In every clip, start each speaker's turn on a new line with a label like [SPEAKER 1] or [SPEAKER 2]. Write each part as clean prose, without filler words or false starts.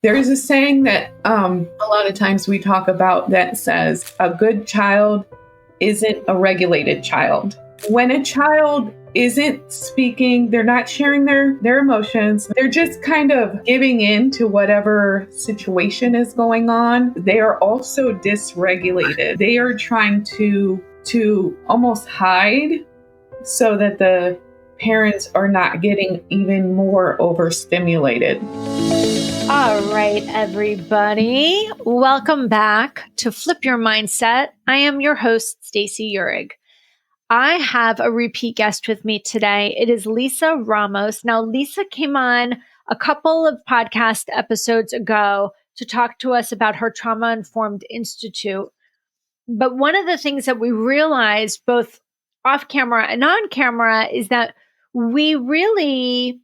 [SPEAKER 1] There's a saying that a lot of times we talk about that says a good child isn't a regulated child. When a child isn't speaking, they're not sharing their emotions, they're just kind of giving in to whatever situation is going on. They are also dysregulated. They are trying to almost hide so that the parents are not getting even more overstimulated.
[SPEAKER 2] All right, everybody. Welcome back to Flip Your Mindset. I am your host, Stacey Uhrig. I have a repeat guest with me today. It is Lisa Ramos. Now, Lisa came on a couple of podcast episodes ago to talk to us about her Trauma Informed Institute. But one of the things that we realized both off camera and on camera is that we really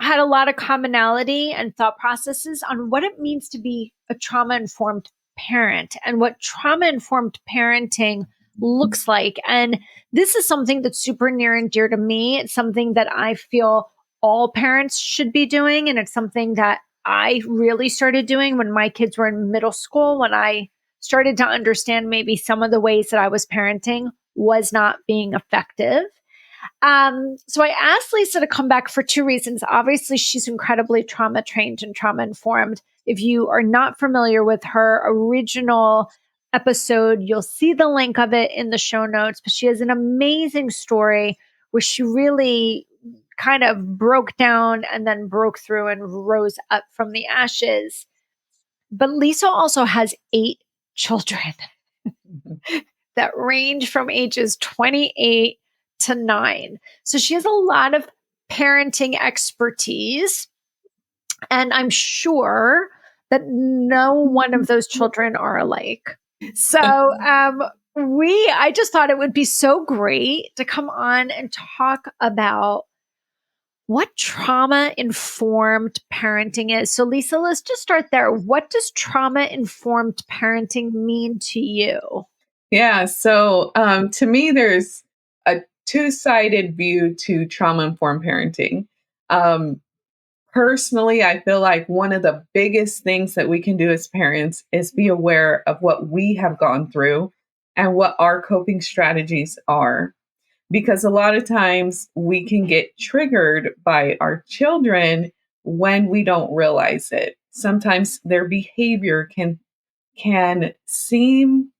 [SPEAKER 2] had a lot of commonality and thought processes on what it means to be a trauma-informed parent and what trauma-informed parenting looks like. And this is something that's super near and dear to me. It's something that I feel all parents should be doing. And it's something that I really started doing when my kids were in middle school, when I started to understand maybe some of the ways that I was parenting was not being effective. So I asked Lisa to come back for two reasons. Obviously, she's incredibly trauma trained and trauma informed. If you are not familiar with her original episode, you'll see the link of it in the show notes. But she has an amazing story where she really kind of broke down and then broke through and rose up from the ashes. But Lisa also has 8 children that range from ages 28 to 9. So she has a lot of parenting expertise. And I'm sure that no one of those children are alike. So I just thought it would be so great to come on and talk about what trauma-informed parenting is. So Lisa, let's just start there. What does trauma-informed parenting mean to you?
[SPEAKER 1] Yeah, so to me, there's a two-sided view to trauma-informed parenting. Personally, I feel like one of the biggest things that we can do as parents is be aware of what we have gone through and what our coping strategies are. Because a lot of times we can get triggered by our children when we don't realize it. Sometimes their behavior can seem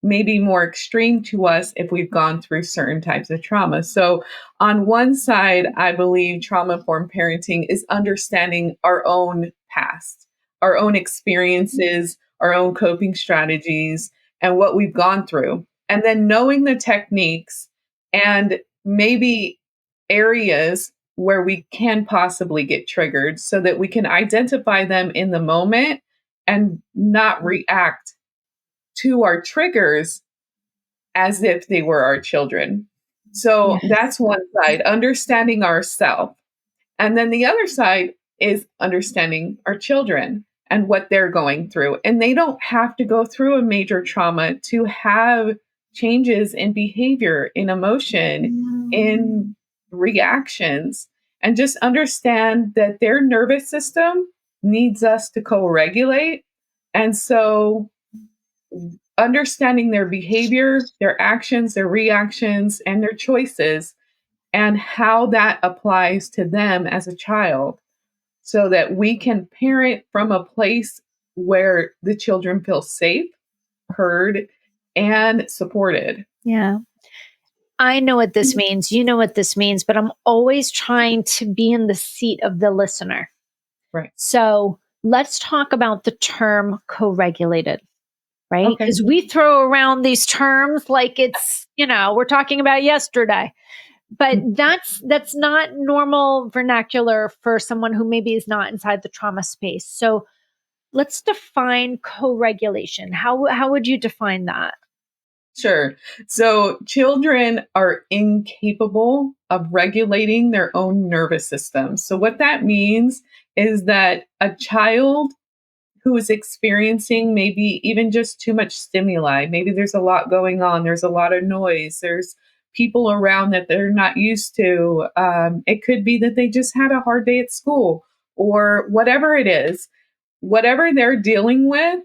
[SPEAKER 1] maybe more extreme to us if we've gone through certain types of trauma. So on one side, I believe trauma-informed parenting is understanding our own past, our own experiences, our own coping strategies, and what we've gone through. And then knowing the techniques and maybe areas where we can possibly get triggered so that we can identify them in the moment and not react to our triggers as if they were our children. So that's one side, understanding ourselves. And then the other side is understanding our children and what they're going through. And they don't have to go through a major trauma to have changes in behavior, in emotion, in reactions, and just understand that their nervous system needs us to co-regulate. And so understanding their behavior, their actions, their reactions, and their choices, and how that applies to them as a child, so that we can parent from a place where the children feel safe, heard, and supported.
[SPEAKER 2] Yeah. I know what this means. You know what this means, but I'm always trying to be in the seat of the listener.
[SPEAKER 1] Right.
[SPEAKER 2] So let's talk about the term co-regulated, right? Because
[SPEAKER 1] Okay.
[SPEAKER 2] we throw around these terms like it's, we're talking about yesterday. But that's not normal vernacular for someone who maybe is not inside the trauma space. So let's define co-regulation. How would you define that?
[SPEAKER 1] Sure. So children are incapable of regulating their own nervous system. So what that means is that a child who is experiencing maybe even just too much stimuli, maybe there's a lot going on, there's a lot of noise, there's people around that they're not used to. It could be that they just had a hard day at school or whatever it is. whatever they're dealing with,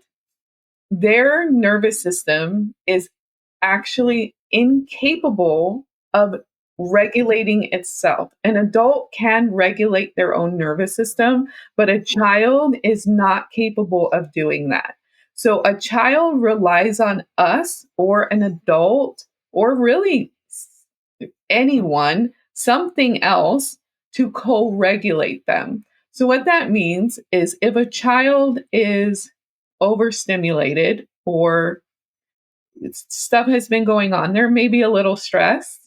[SPEAKER 1] their nervous system is actually incapable of regulating itself. An adult can regulate their own nervous system, but a child is not capable of doing that. So a child relies on us or an adult or really anyone, something else to co regulate them. So, what that means is if a child is overstimulated or stuff has been going on, there may be a little stress.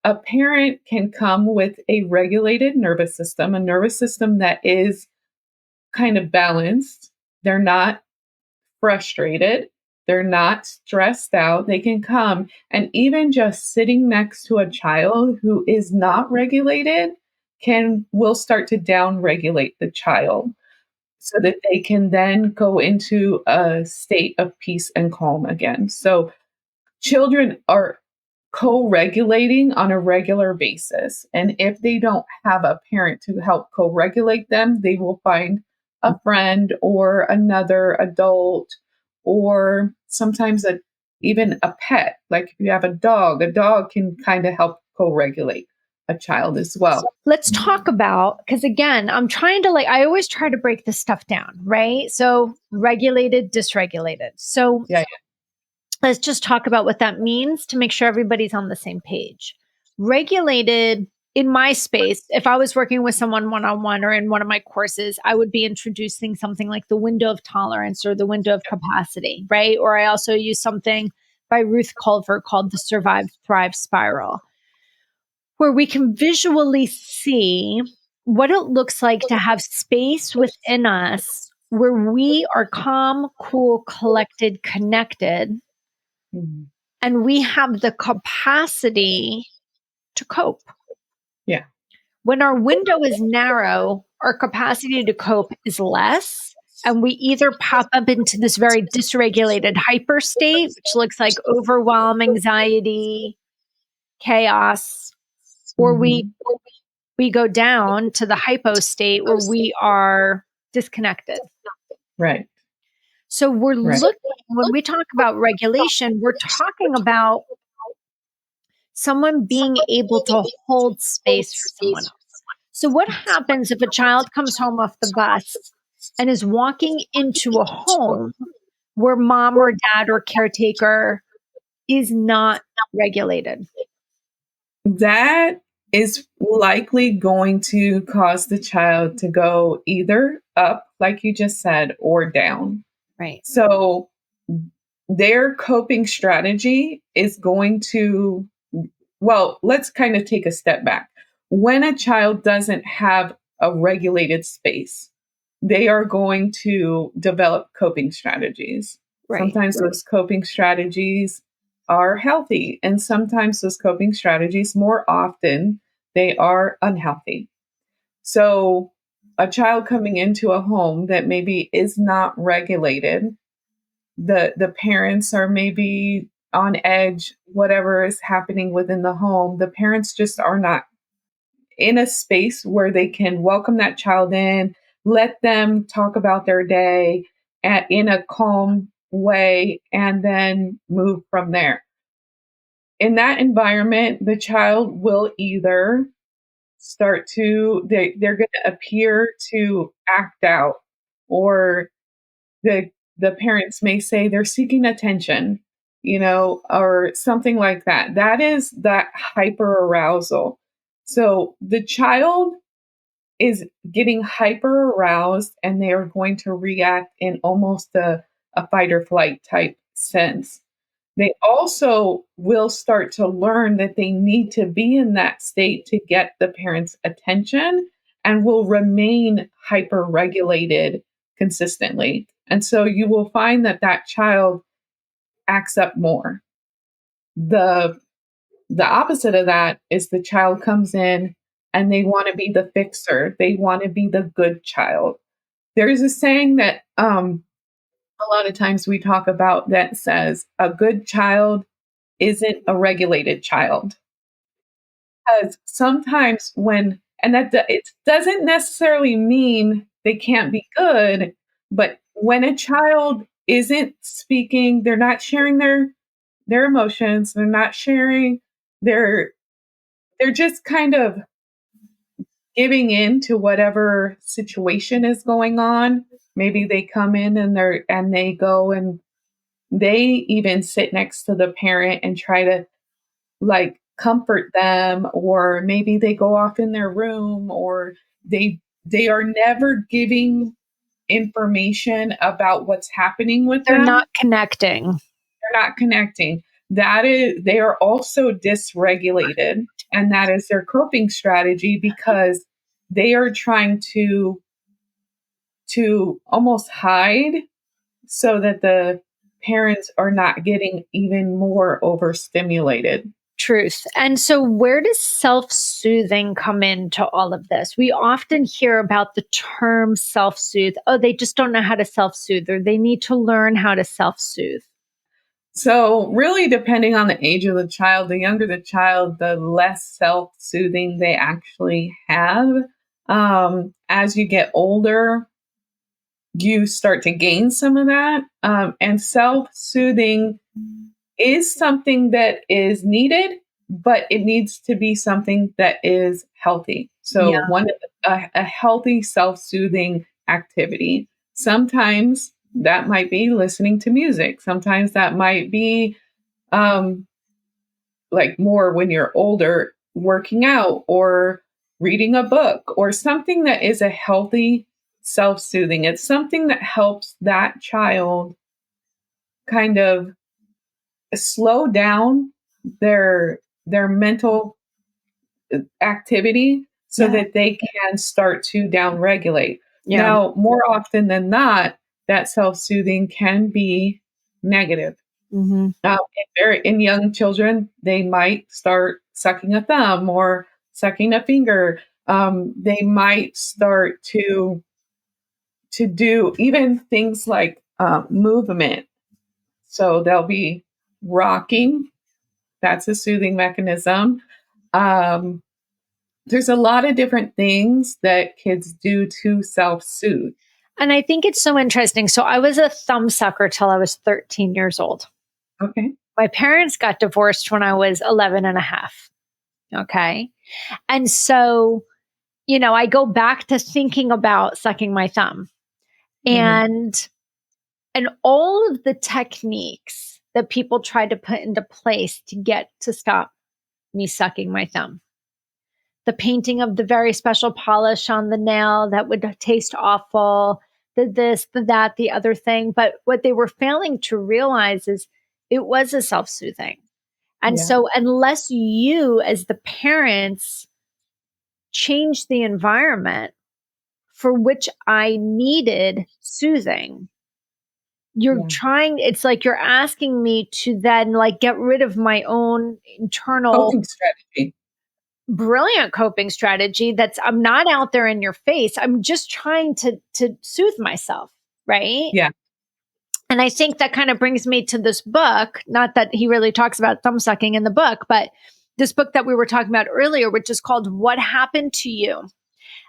[SPEAKER 1] A parent can come with a regulated nervous system, a nervous system that is kind of balanced. They're not frustrated, they're not stressed out. They can come and even just sitting next to a child who is not regulated will start to down regulate the child so that they can then go into a state of peace and calm again. So children are co-regulating on a regular basis. And if they don't have a parent to help co-regulate them, they will find a friend or another adult or sometimes even a pet. Like if you have a dog can kind of help co-regulate a child as well.
[SPEAKER 2] Let's talk about, because again, I'm trying to I always try to break this stuff down, right? So regulated, dysregulated. So
[SPEAKER 1] Yeah.
[SPEAKER 2] let's just talk about what that means to make sure everybody's on the same page. Regulated, in my space, if I was working with someone one-on-one or in one of my courses, I would be introducing something like the window of tolerance or the window of capacity, right? Or I also use something by Ruth Culver called the Survive Thrive Spiral, where we can visually see what it looks like to have space within us where we are calm, cool, collected, connected,
[SPEAKER 1] Mhm.
[SPEAKER 2] and we have the capacity to cope.
[SPEAKER 1] Yeah.
[SPEAKER 2] When our window is narrow, our capacity to cope is less. And we either pop up into this very dysregulated hyper state, which looks like overwhelm, anxiety, chaos, or we go down to the hypo state where we are disconnected.
[SPEAKER 1] Right.
[SPEAKER 2] So we're looking, when we talk about regulation, we're talking about someone being able to hold space for someone else. So what happens if a child comes home off the bus and is walking into a home where mom or dad or caretaker is not regulated?
[SPEAKER 1] That is likely going to cause the child to go either up, like you just said, or down.
[SPEAKER 2] Right.
[SPEAKER 1] So their coping strategy is going to, well, let's kind of take a step back. When a child doesn't have a regulated space, they are going to develop coping strategies.
[SPEAKER 2] Right.
[SPEAKER 1] Sometimes those coping strategies are healthy, and sometimes those coping strategies, more often, they are unhealthy. So, a child coming into a home that maybe is not regulated, the parents are maybe on edge, whatever is happening within the home, the parents just are not in a space where they can welcome that child in, let them talk about their day in a calm way, and then move from there. In that environment, the child will either they're going to appear to act out, or the the parents may say they're seeking attention, or something like that. That is that hyper arousal. So the child is getting hyper aroused and they are going to react in almost a fight or flight type sense. They also will start to learn that they need to be in that state to get the parent's attention and will remain hyper regulated consistently. And so you will find that that child acts up more. The the opposite of that is the child comes in and they want to be the fixer. They want to be the good child. There's a saying that a lot of times we talk about that says a good child isn't a regulated child. Because sometimes when, and that it doesn't necessarily mean they can't be good, But when a child isn't speaking, they're not sharing their emotions, they're not sharing their they're just kind of giving in to whatever situation is going on. Maybe they come in and they go and they even sit next to the parent and try to like comfort them, or maybe they go off in their room, or they are never giving information about what's happening with
[SPEAKER 2] They're not
[SPEAKER 1] them.
[SPEAKER 2] connecting.
[SPEAKER 1] They're not connecting. That is, they are also dysregulated, and that is their coping strategy because they are trying to almost hide so that the parents are not getting even more overstimulated.
[SPEAKER 2] Truth. And so, where does self soothing come into all of this? We often hear about the term self soothe. Oh, they just don't know how to self soothe, or they need to learn how to self soothe.
[SPEAKER 1] So, really, depending on the age of the child, the younger the child, the less self soothing they actually have. As you get older, you start to gain some of that. And self soothing is something that is needed, but it needs to be something that is healthy. So,
[SPEAKER 2] Yeah.
[SPEAKER 1] one a healthy self soothing activity. Sometimes that might be listening to music. Sometimes that might be um, like more when you're older, working out or reading a book or something that is a healthy self soothing. It's something that helps that child kind of slow down their mental activity so
[SPEAKER 2] Yeah.
[SPEAKER 1] that they can start to down regulate.
[SPEAKER 2] Yeah.
[SPEAKER 1] Now, more often than not, that self soothing can be negative.
[SPEAKER 2] Hmm.
[SPEAKER 1] In young children, they might start sucking a thumb or sucking a finger. They might start to do even things like movement. So they'll be rocking. That's a soothing mechanism. Um, there's a lot of different things that kids do to self soothe.
[SPEAKER 2] And I think it's so interesting. So, I was a thumb sucker till I was 13 years old.
[SPEAKER 1] Okay.
[SPEAKER 2] My parents got divorced when I was 11 and a half. Okay. And so, I go back to thinking about sucking my thumb
[SPEAKER 1] Mhm.
[SPEAKER 2] and all of the techniques that people tried to put into place to get to stop me sucking my thumb. The painting of the very special polish on the nail that would taste awful, the this, the that, the other thing. But what they were failing to realize is it was a self soothing. And
[SPEAKER 1] Yeah.
[SPEAKER 2] so, unless you, as the parents, change the environment for which I needed soothing, you're
[SPEAKER 1] Yeah.
[SPEAKER 2] trying, it's like you're asking me to then like get rid of my own internal
[SPEAKER 1] Coping strategy.
[SPEAKER 2] brilliant coping strategy that's I'm not out there in your face. I'm just trying to soothe myself, right?
[SPEAKER 1] Yeah.
[SPEAKER 2] And I think that kind of brings me to this book, not that he really talks about thumb sucking in the book, but this book that we were talking about earlier, which is called What Happened to You?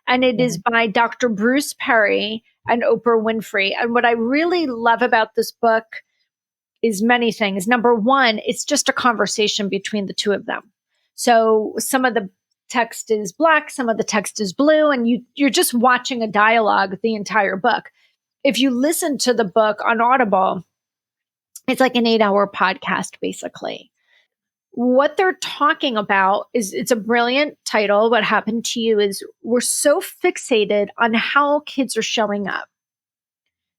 [SPEAKER 2] And it
[SPEAKER 1] Yeah.
[SPEAKER 2] is by Dr. Bruce Perry and Oprah Winfrey. And what I really love about this book is many things. Number one, it's just a conversation between the two of them. So some of the text is black, some of the text is blue, and you're just watching a dialogue the entire book. If you listen to the book on Audible, it's like an 8-hour podcast, basically. What they're talking about is it's a brilliant title. What happened to you is we're so fixated on how kids are showing up,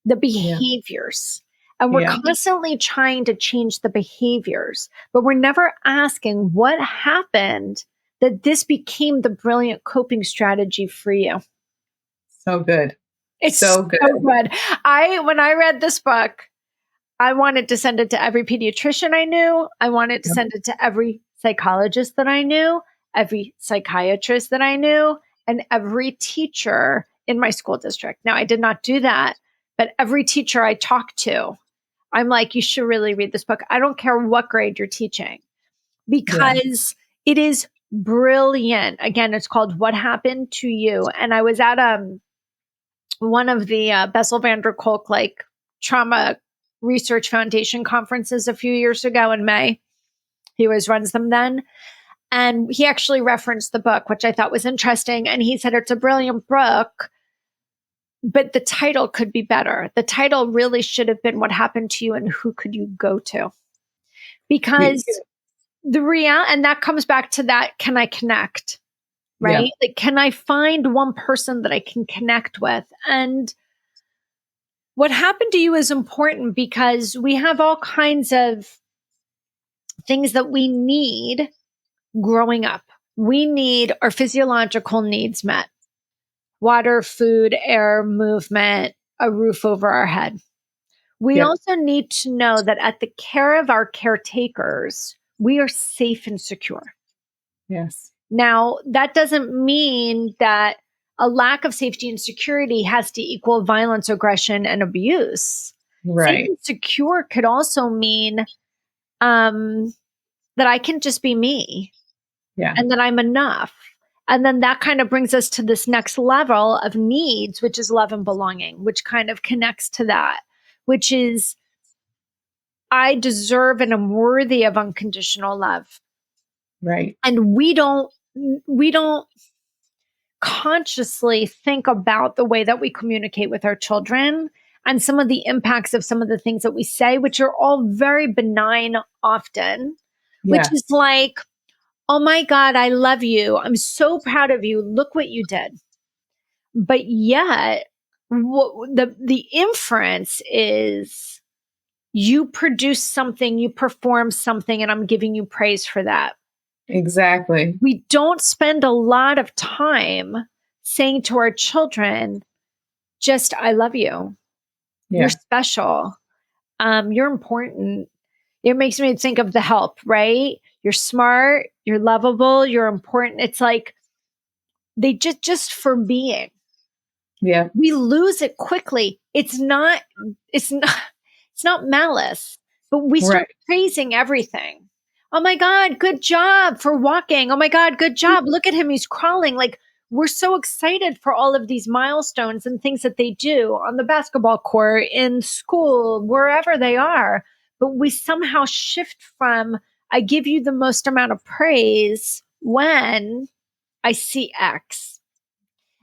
[SPEAKER 2] the
[SPEAKER 1] Yeah.
[SPEAKER 2] behaviors. And we're
[SPEAKER 1] Yeah.
[SPEAKER 2] constantly trying to change the behaviors, but we're never asking what happened that this became the brilliant coping strategy for you.
[SPEAKER 1] So good.
[SPEAKER 2] It's
[SPEAKER 1] So good.
[SPEAKER 2] so good. When I read this book, I wanted to send it to every pediatrician I knew. I wanted to
[SPEAKER 1] Yep.
[SPEAKER 2] send it to every psychologist that I knew, every psychiatrist that I knew, and every teacher in my school district. Now, I did not do that, but every teacher I talked to, I'm like, you should really read this book. I don't care what grade you're teaching
[SPEAKER 1] Yeah.
[SPEAKER 2] because it is brilliant. Again, it's called What Happened to You. And I was at one of the Bessel van der Kolk trauma research foundation conferences a few years ago in May. He always runs them then. And he actually referenced the book, which I thought was interesting. And he said it's a brilliant book, but the title could be better. The title really should have been What Happened to You and Who Could You Go to? Because and that comes back to that, can I connect? Right?
[SPEAKER 1] Yeah.
[SPEAKER 2] Can I find one person that I can connect with? And what happened to you is important because we have all kinds of things that we need growing up. We need our physiological needs met: water, food, air, movement, a roof over our head. We also need to know that at the care of our caretakers, we are safe and secure.
[SPEAKER 1] Yes.
[SPEAKER 2] Now, that doesn't mean that a lack of safety and security has to equal violence, aggression, and abuse.
[SPEAKER 1] Right.
[SPEAKER 2] Safe and secure could also mean that I can just be me.
[SPEAKER 1] Yeah.
[SPEAKER 2] And that I'm enough. And then that kind of brings us to this next level of needs, which is love and belonging, which kind of connects to that, which is I deserve and am worthy of unconditional love.
[SPEAKER 1] Right.
[SPEAKER 2] And we don't consciously think about the way that we communicate with our children and some of the impacts of some of the things that we say, which are all very benign often, which is like, oh my God, I love you. I'm so proud of you. Look what you did. But yet, the inference is you produce something, you perform something, and I'm giving you praise for that.
[SPEAKER 1] Exactly.
[SPEAKER 2] We don't spend a lot of time saying to our children, just, I love you.
[SPEAKER 1] Yeah.
[SPEAKER 2] You're special. You're important. It makes me think of The Help, right? You're smart, you're lovable, you're important. It's like they just for being.
[SPEAKER 1] Yeah.
[SPEAKER 2] We lose it quickly. It's not malice, but we start praising everything. Oh my God, good job for walking. Oh my God, good job. Look at him. He's crawling. Like, we're so excited for all of these milestones and things that they do on the basketball court, in school, wherever they are. But we somehow shift from, I give you the most amount of praise when I see X.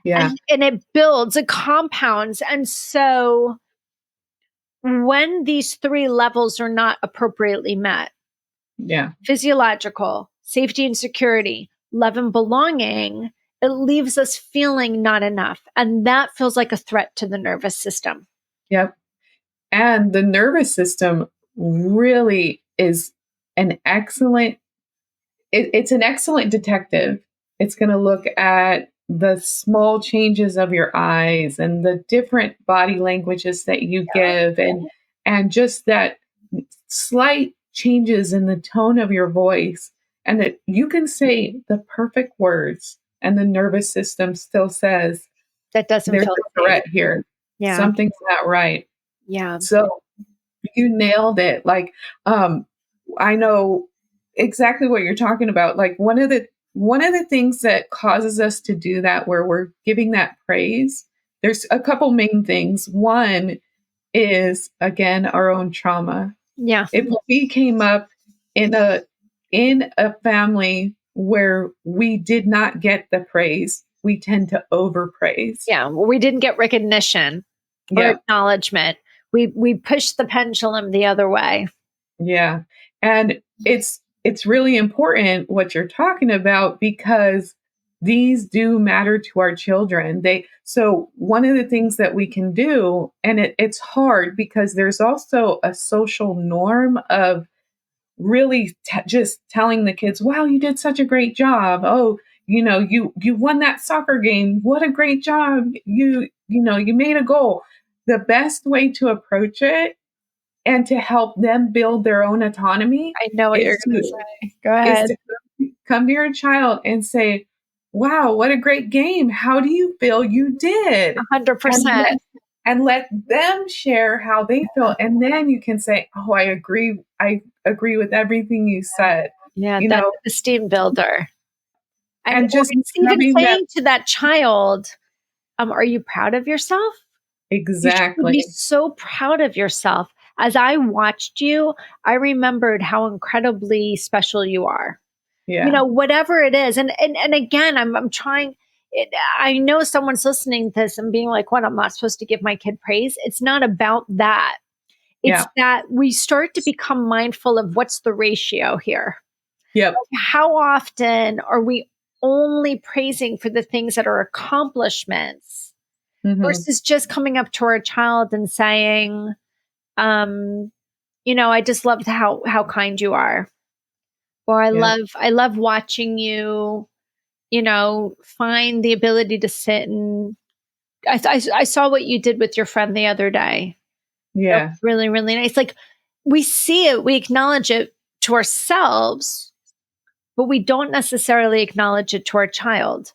[SPEAKER 1] Yeah.
[SPEAKER 2] And it builds, it compounds. And so when these three levels are not appropriately met, physiological, safety and security, love and belonging, it leaves us feeling not enough. And that feels like a threat to the nervous system.
[SPEAKER 1] Yep. And the nervous system really is an excellent, it's an excellent detective. It's going to look at the small changes of your eyes and the different body languages that you give, and just that slight changes in the tone of your voice, and that you can say the perfect words and the nervous system still says
[SPEAKER 2] that doesn't
[SPEAKER 1] there's
[SPEAKER 2] feel
[SPEAKER 1] a threat here.
[SPEAKER 2] Yeah.
[SPEAKER 1] Something's not right.
[SPEAKER 2] Yeah.
[SPEAKER 1] So you nailed it. Like, I know exactly what you're talking about. Like one of the things that causes us to do that, where we're giving that praise, there's a couple main things. One is, again, our own trauma.
[SPEAKER 2] Yeah.
[SPEAKER 1] If we came up in a family where we did not get the praise, we tend to overpraise.
[SPEAKER 2] Yeah. Well, we didn't get recognition or acknowledgement. We pushed the pendulum the other way.
[SPEAKER 1] Yeah. And it's really important what you're talking about, because these do matter to our children. So one of the things that we can do, and it's hard because there's also a social norm of really just telling the kids, wow, you did such a great job. Oh, you won that soccer game. What a great job. You made a goal. The best way to approach it and to help them build their own autonomy,
[SPEAKER 2] I know what you're going to say. Go ahead.
[SPEAKER 1] Is to come to your child and say, wow, what a great game. How do you feel you did?
[SPEAKER 2] 100%.
[SPEAKER 1] And let them share how they feel. And then you can say, oh, I agree. I agree with everything you said.
[SPEAKER 2] Yeah, that's the esteem builder.
[SPEAKER 1] And just
[SPEAKER 2] even saying to that child, are you proud of yourself? You should be
[SPEAKER 1] Exactly.
[SPEAKER 2] so proud of yourself. As I watched you, I remembered how incredibly special you are.
[SPEAKER 1] Yeah.
[SPEAKER 2] Whatever it is. And again, I'm trying it, I know someone's listening to this and being like, what, I'm not supposed to give my kid praise. It's not about that. It's
[SPEAKER 1] Yeah.
[SPEAKER 2] that we start to become mindful of what's the ratio here.
[SPEAKER 1] Yep.
[SPEAKER 2] How often are we only praising for the things that are accomplishments
[SPEAKER 1] Hmm.
[SPEAKER 2] versus just coming up to our child and saying, I just loved how kind you are. Or
[SPEAKER 1] Yep.
[SPEAKER 2] I love watching you, find the ability to sit and I saw what you did with your friend the other day. That was
[SPEAKER 1] Yeah.
[SPEAKER 2] really, really nice. Like we see it, we acknowledge it to ourselves, but we don't necessarily acknowledge it to our child.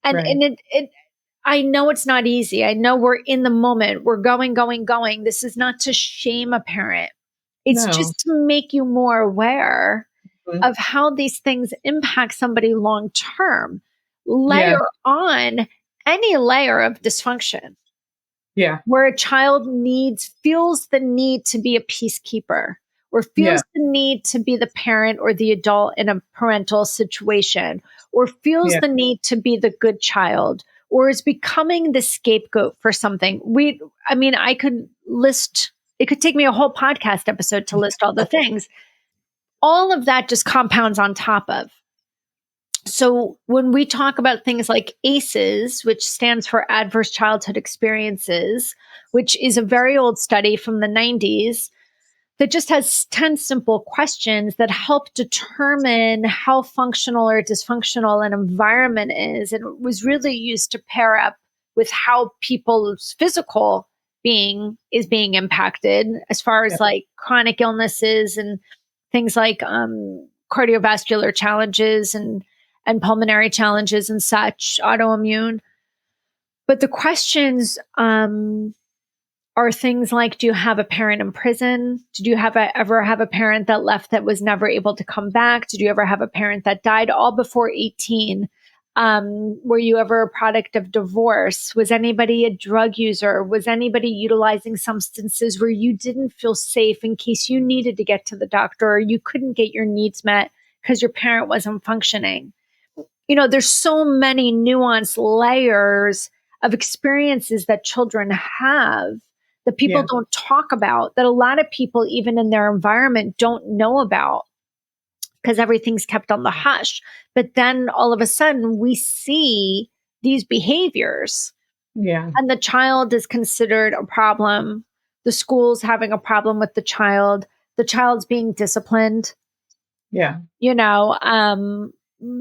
[SPEAKER 2] And
[SPEAKER 1] Right.
[SPEAKER 2] it I know it's not easy. I know we're in the moment. We're going, going, going. This is not to shame a parent. It's
[SPEAKER 1] No.
[SPEAKER 2] just to make you more aware
[SPEAKER 1] Mhm.
[SPEAKER 2] of how these things impact somebody long term.
[SPEAKER 1] Yeah.
[SPEAKER 2] Layer on any layer of dysfunction
[SPEAKER 1] Yeah.
[SPEAKER 2] where a child feels the need to be a peacekeeper or
[SPEAKER 1] Yeah.
[SPEAKER 2] feels the need to be the parent or the adult in a parental situation or feels
[SPEAKER 1] Yeah.
[SPEAKER 2] the need to be the good child or is becoming the scapegoat for something. I could list, it could take me a whole podcast episode to list all the things. All of that just compounds on top of. So when we talk about things like ACEs, which stands for Adverse Childhood Experiences, which is a very old study from the 90s that just has 10 simple questions that help determine how functional or dysfunctional an environment is. And it was really used to pair up with how people's physical being is being impacted as far
[SPEAKER 1] Yeah.
[SPEAKER 2] as like chronic illnesses and things like cardiovascular challenges and pulmonary challenges and such, autoimmune. But the questions are things like, do you have a parent in prison? Did you ever have a parent that left that was never able to come back? Did you ever have a parent that died all before 18? Were you ever a product of divorce? Was anybody a drug user? Was anybody utilizing substances where you didn't feel safe in case you needed to get to the doctor or you couldn't get your needs met because your parent wasn't functioning? There's so many nuanced layers of experiences that children have that people
[SPEAKER 1] Yeah.
[SPEAKER 2] don't talk about, that a lot of people, even in their environment, don't know about because everything's kept on the hush. But then all of a sudden, we see these behaviors,
[SPEAKER 1] Yeah.
[SPEAKER 2] and the child is considered a problem. The school's having a problem with the child's being disciplined,
[SPEAKER 1] Yeah.
[SPEAKER 2] you know,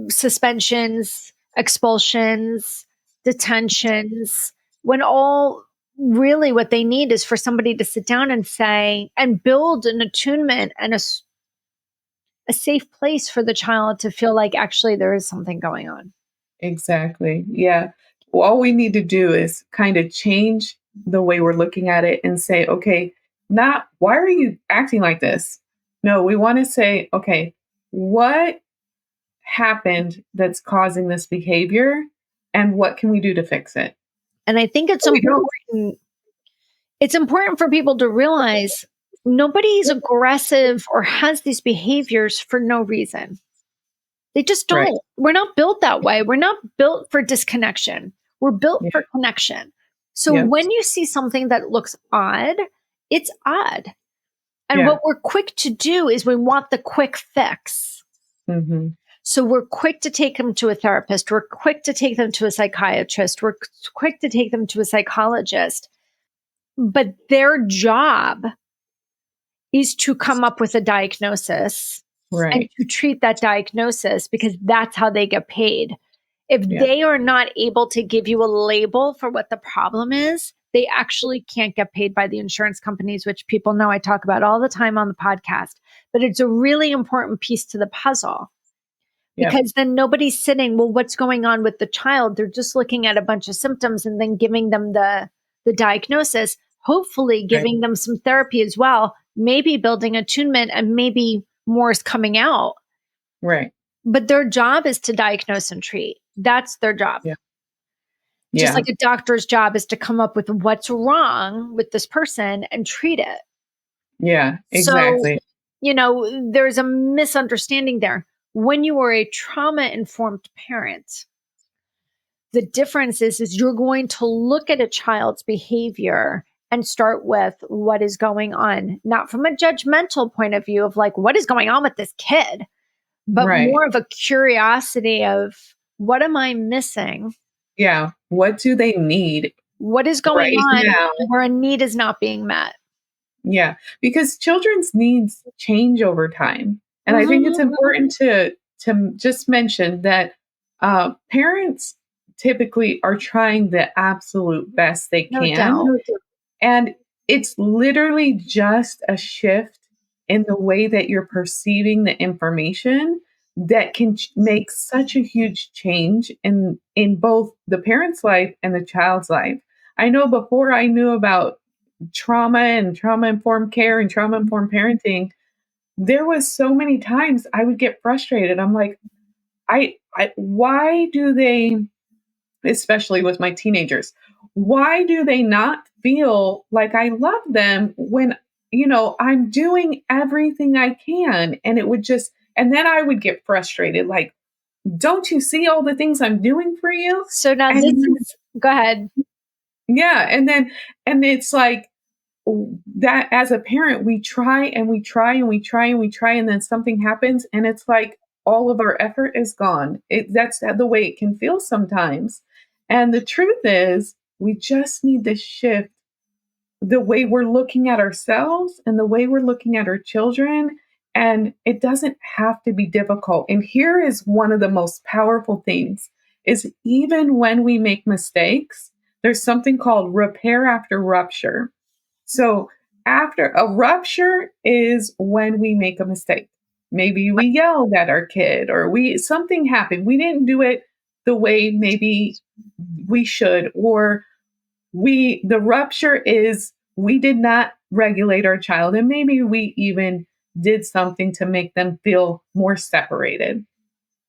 [SPEAKER 2] suspensions, expulsions, detentions, when all really what they need is for somebody to sit down and say, and build an attunement and a safe place for the child to feel like actually there is something going on.
[SPEAKER 1] Exactly. Yeah. Well, all we need to do is kind of change the way we're looking at it and say, okay, not why are you acting like this? No, we want to say, okay, what happened that's causing this behavior and what can we do to fix it?
[SPEAKER 2] And I think
[SPEAKER 1] We don't.
[SPEAKER 2] it's important for people to realize nobody's aggressive or has these behaviors for no reason. They just
[SPEAKER 1] Right.
[SPEAKER 2] don't. We're not built that way. We're not built for disconnection. We're built
[SPEAKER 1] Yeah.
[SPEAKER 2] for connection. So
[SPEAKER 1] Yep.
[SPEAKER 2] when you see something that looks odd, it's odd. And
[SPEAKER 1] Yeah.
[SPEAKER 2] what we're quick to do is we want the quick fix.
[SPEAKER 1] Hmm.
[SPEAKER 2] So we're quick to take them to a therapist. We're quick to take them to a psychiatrist. We're quick to take them to a psychologist. But their job is to come up with a diagnosis and
[SPEAKER 1] Right.
[SPEAKER 2] to treat that diagnosis because that's how they get paid. If
[SPEAKER 1] Yeah.
[SPEAKER 2] they are not able to give you a label for what the problem is, they actually can't get paid by the insurance companies, which people know I talk about all the time on the podcast. But it's a really important piece to the puzzle
[SPEAKER 1] Yep.
[SPEAKER 2] because then nobody's sitting, well, what's going on with the child? They're just looking at a bunch of symptoms and then giving them the diagnosis, hopefully
[SPEAKER 1] Right.
[SPEAKER 2] giving them some therapy as well, maybe building attunement and maybe more is coming out.
[SPEAKER 1] Right.
[SPEAKER 2] But their job is to diagnose and treat. That's their job.
[SPEAKER 1] Yeah.
[SPEAKER 2] Just
[SPEAKER 1] Yeah.
[SPEAKER 2] like a doctor's job is to come up with what's wrong with this person and treat it.
[SPEAKER 1] Yeah.
[SPEAKER 2] So,
[SPEAKER 1] Exactly.
[SPEAKER 2] there's a misunderstanding there. When you are a trauma-informed parent, the difference is you're going to look at a child's behavior and start with what is going on, not from a judgmental point of view of like, what is going on with this kid, but
[SPEAKER 1] Right.
[SPEAKER 2] more of a curiosity of what am I missing?
[SPEAKER 1] Yeah. What do they need
[SPEAKER 2] What is going
[SPEAKER 1] right
[SPEAKER 2] on
[SPEAKER 1] now?
[SPEAKER 2] where a need is not being met?
[SPEAKER 1] Yeah, because children's needs change over time. And I think it's
[SPEAKER 2] Mhm.
[SPEAKER 1] important to just mention that parents typically are trying the absolute best they
[SPEAKER 2] No
[SPEAKER 1] can.
[SPEAKER 2] doubt.
[SPEAKER 1] And it's literally just a shift in the way that you're perceiving the information that can make such a huge change in both the parent's life and the child's life. I know before I knew about trauma and trauma informed care and trauma informed parenting, there was so many times I would get frustrated. I'm like, I why do they, especially with my teenagers, why do they not feel like I love them when, I'm doing everything I can? And it would just, and then I would get frustrated, like, don't you see all the things I'm doing for you?
[SPEAKER 2] So now this
[SPEAKER 1] And
[SPEAKER 2] is, go ahead.
[SPEAKER 1] yeah, and it's like, that as a parent, we try and we try and we try and we try, and then something happens, and it's like all of our effort is gone. That's the way it can feel sometimes. And the truth is, we just need to shift the way we're looking at ourselves and the way we're looking at our children. And it doesn't have to be difficult. And here is one of the most powerful things is even when we make mistakes, there's something called repair after rupture. So after a rupture is when we make a mistake. Maybe we yelled at our kid or we something happened. We didn't do it the way maybe we should, or the rupture is we did not regulate our child, and maybe we even did something to make them feel more separated.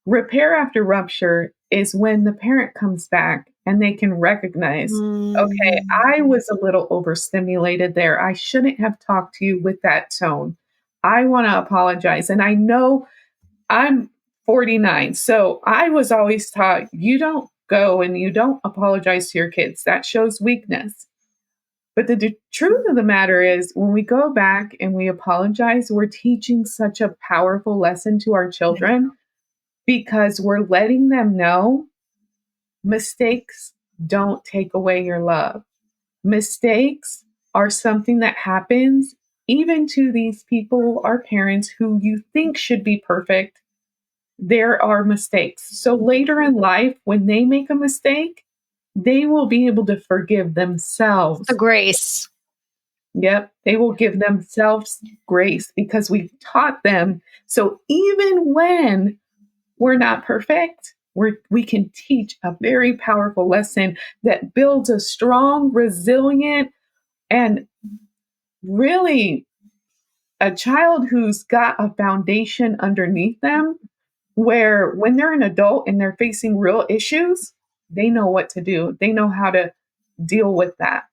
[SPEAKER 1] Repair after rupture is when the parent comes back and they can recognize, okay,
[SPEAKER 2] Mm.
[SPEAKER 1] I was a little overstimulated there. I shouldn't have talked to you with that tone. I want to apologize. And I know I'm 49, so I was always taught you don't go and you don't apologize to your kids. That shows weakness. But the truth of the matter is, when we go back and we apologize, we're teaching such a powerful lesson to our children because we're letting them know mistakes don't take away your love. Mistakes are something that happens even to these people, our parents, who you think should be perfect. There are mistakes. So later in life, when they make a mistake, they will be able to forgive
[SPEAKER 2] The
[SPEAKER 1] themselves.
[SPEAKER 2] grace.
[SPEAKER 1] Yep, they will give themselves grace because we've taught them. So even when we're not perfect, we can teach a very powerful lesson that builds a strong, resilient, and really a child who's got a foundation underneath them where when they're an adult and they're facing real issues, they know what to do. They know how to deal with that.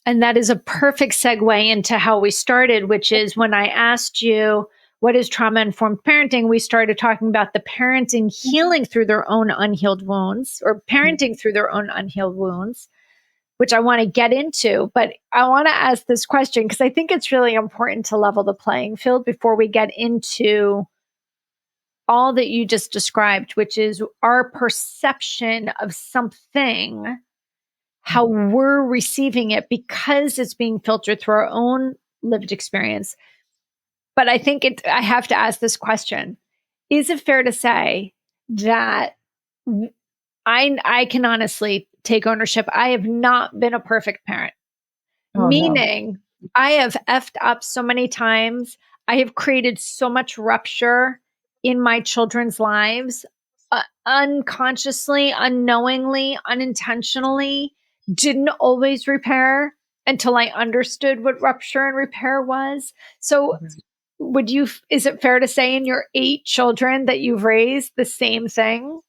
[SPEAKER 2] And that is a perfect segue into how we started, which is when I asked you, what is trauma informed parenting? We started talking about the parenting healing through their own unhealed wounds or parenting through their own unhealed wounds, which I want to get into. But I want to ask this question because I think it's really important to level the playing field before we get into all that you just described, which is our perception of something, how we're receiving it because it's being filtered through our own lived experience. But I think I have to ask this question. Is it fair to say that I can honestly take ownership? I have not been a perfect parent,
[SPEAKER 1] Oh no.
[SPEAKER 2] meaning I have effed up so many times. I have created so much rupture in my children's lives, unconsciously, unknowingly, unintentionally, didn't always repair until I understood what rupture and repair was. So, is it fair to say in your 8 children that you've raised the same thing?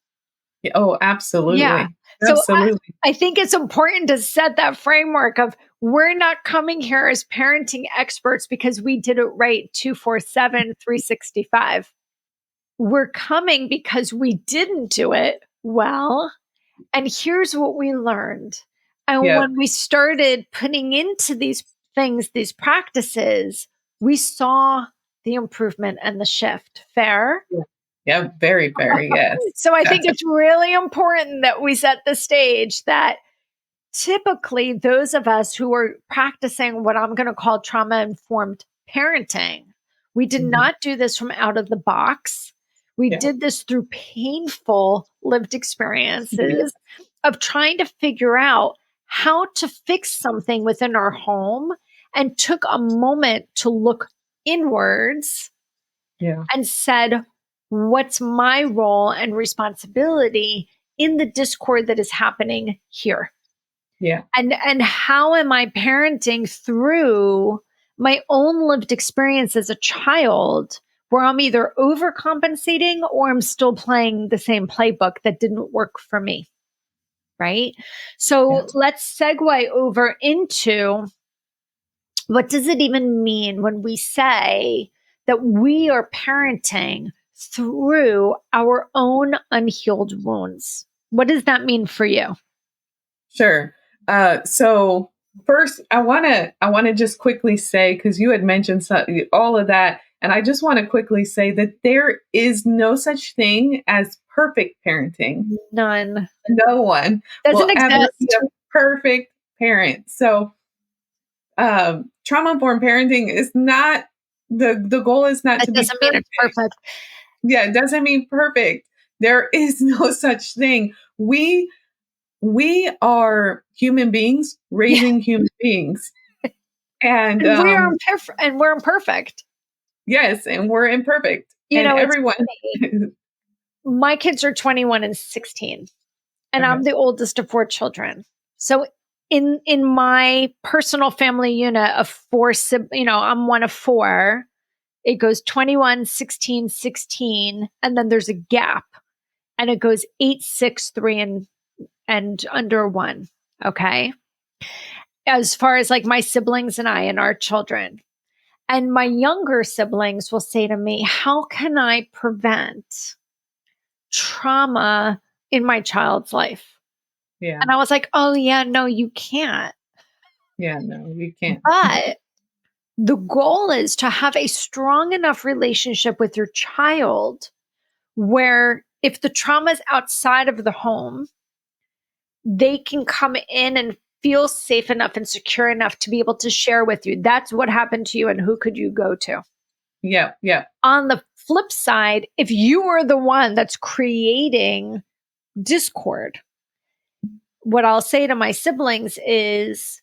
[SPEAKER 1] Oh,
[SPEAKER 2] Yeah.
[SPEAKER 1] absolutely.
[SPEAKER 2] So
[SPEAKER 1] Absolutely.
[SPEAKER 2] I think it's important to set that framework of we're not coming here as parenting experts because we did it right 247, 365. We're coming because we didn't do it well. And here's what we learned. And
[SPEAKER 1] Yeah.
[SPEAKER 2] when we started putting into these things, these practices, we saw the improvement and the shift. Fair?
[SPEAKER 1] Yeah. Yeah. Very, very. Yes.
[SPEAKER 2] So I think
[SPEAKER 1] That's it.
[SPEAKER 2] it's really important that we set the stage that typically those of us who are practicing what I'm going to call trauma informed parenting, we did
[SPEAKER 1] Mhm.
[SPEAKER 2] not do this from out of the box. We
[SPEAKER 1] Yeah.
[SPEAKER 2] did this through painful lived
[SPEAKER 1] Yeah.
[SPEAKER 2] experiences of trying to figure out how to fix something within our home and took a moment to look inwards
[SPEAKER 1] Yeah.
[SPEAKER 2] and said, what's my role and responsibility in the discord that is happening here?
[SPEAKER 1] Yeah.
[SPEAKER 2] And how am I parenting through my own lived experience as a child where I'm either overcompensating or I'm still playing the same playbook that didn't work for me, right? So
[SPEAKER 1] Yes.
[SPEAKER 2] let's segue over into what does it even mean when we say that we are parenting through our own unhealed wounds? What does that mean for you?
[SPEAKER 1] Sure. So first, I want to just quickly say, because you had mentioned all of that, and I just want to quickly say that there is no such thing as perfect parenting.
[SPEAKER 2] None.
[SPEAKER 1] No one will
[SPEAKER 2] Doesn't
[SPEAKER 1] ever be
[SPEAKER 2] exist.
[SPEAKER 1] a perfect parent. So trauma informed parenting is not the goal is not
[SPEAKER 2] That
[SPEAKER 1] to be
[SPEAKER 2] doesn't mean
[SPEAKER 1] perfect.
[SPEAKER 2] it's perfect.
[SPEAKER 1] Yeah, it doesn't mean perfect. There is no such thing. We are human beings
[SPEAKER 2] Yeah.
[SPEAKER 1] raising human beings. And
[SPEAKER 2] And we're imperfect.
[SPEAKER 1] yes, and we're imperfect.
[SPEAKER 2] You
[SPEAKER 1] And
[SPEAKER 2] know, it's
[SPEAKER 1] everyone
[SPEAKER 2] funny. My kids are 21 and 16, and I'm
[SPEAKER 1] okay.
[SPEAKER 2] the oldest of four children. So in my personal family unit of four, I'm one of four. It goes 21, 16, 16, and then there's a gap, and it goes 8, 6, 3, and under one. Okay. As far as like my siblings and I and our children. And my younger siblings will say to me, how can I prevent trauma in my child's life?
[SPEAKER 1] Yeah.
[SPEAKER 2] And I was like, oh, yeah, no, you can't.
[SPEAKER 1] Yeah, no, you can't.
[SPEAKER 2] But the goal is to have a strong enough relationship with your child where if the trauma is outside of the home, they can come in and feel safe enough and secure enough to be able to share with you. That's what happened to you and who could you go to?
[SPEAKER 1] Yeah, yeah.
[SPEAKER 2] On the flip side, if you are the one that's creating discord, what I'll say to my siblings is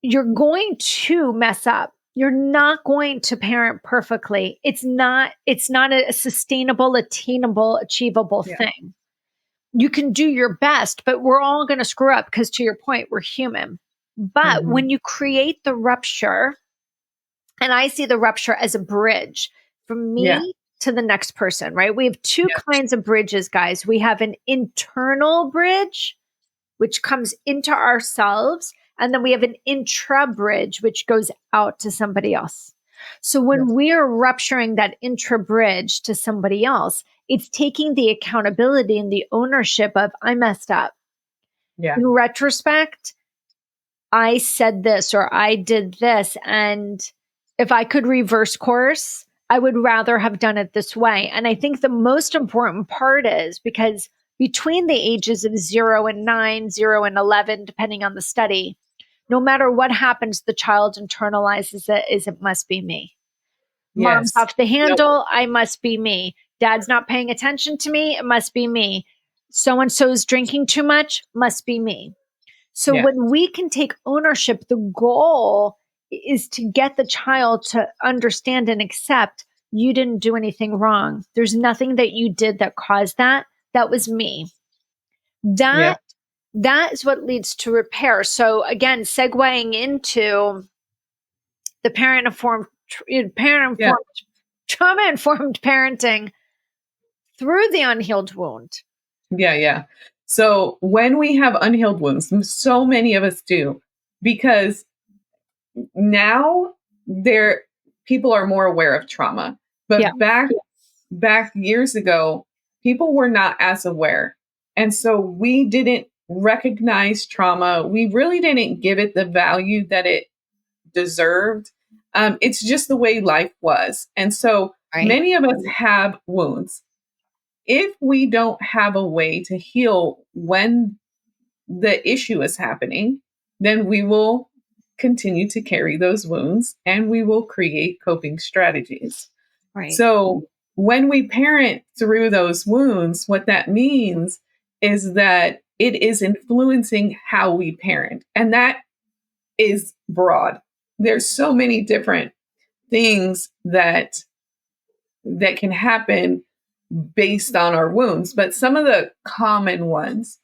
[SPEAKER 2] you're going to mess up. You're not going to parent perfectly. It's not a sustainable, attainable, achievable
[SPEAKER 1] Yeah.
[SPEAKER 2] thing. You can do your best, but we're all going to screw up because to your point, we're human. But
[SPEAKER 1] Mhm.
[SPEAKER 2] when you create the rupture, and I see the rupture as a bridge from
[SPEAKER 1] Yeah.
[SPEAKER 2] me to the next person, right? We have two
[SPEAKER 1] Yeah.
[SPEAKER 2] kinds of bridges, guys. We have an internal bridge, which comes into ourselves. And then we have an intra bridge, which goes out to somebody else. So
[SPEAKER 1] Yes.
[SPEAKER 2] when we are rupturing that intra bridge to somebody else, it's taking the accountability and the ownership of, I messed up.
[SPEAKER 1] Yeah.
[SPEAKER 2] In retrospect, I said this or I did this. And if I could reverse course, I would rather have done it this way. And I think the most important part is because between the ages of 0 and 9, 0 and 11, depending on the study, no matter what happens, the child internalizes it as it must be me. Mom's
[SPEAKER 1] Yes.
[SPEAKER 2] off the
[SPEAKER 1] No.
[SPEAKER 2] handle, I must be me. Dad's not paying attention to me, it must be me. So and so's drinking too much, must be me. So
[SPEAKER 1] Yeah.
[SPEAKER 2] when we can take ownership, the goal is to get the child to understand and accept you didn't do anything wrong. There's nothing that you did that caused that. That was me.
[SPEAKER 1] Yeah.
[SPEAKER 2] That is what leads to repair. So again, segueing into the parent
[SPEAKER 1] Yeah.
[SPEAKER 2] informed trauma informed parenting through the unhealed wound.
[SPEAKER 1] Yeah. Yeah. So when we have unhealed wounds, so many of us do, because now there people are more aware of trauma.
[SPEAKER 2] Yeah.
[SPEAKER 1] But back years ago, people were not as aware. And so we didn't recognize trauma. We really didn't give it the value that it deserved. It's just the way life was. And so
[SPEAKER 2] Right.
[SPEAKER 1] many of us have wounds. If we don't have a way to heal when the issue is happening, then we will continue to carry those wounds and we will create coping strategies.
[SPEAKER 2] Right.
[SPEAKER 1] So when we parent through those wounds, what that means is that it is influencing how we parent. And that is broad. There's so many different things that can happen based on our wounds, but some of the common ones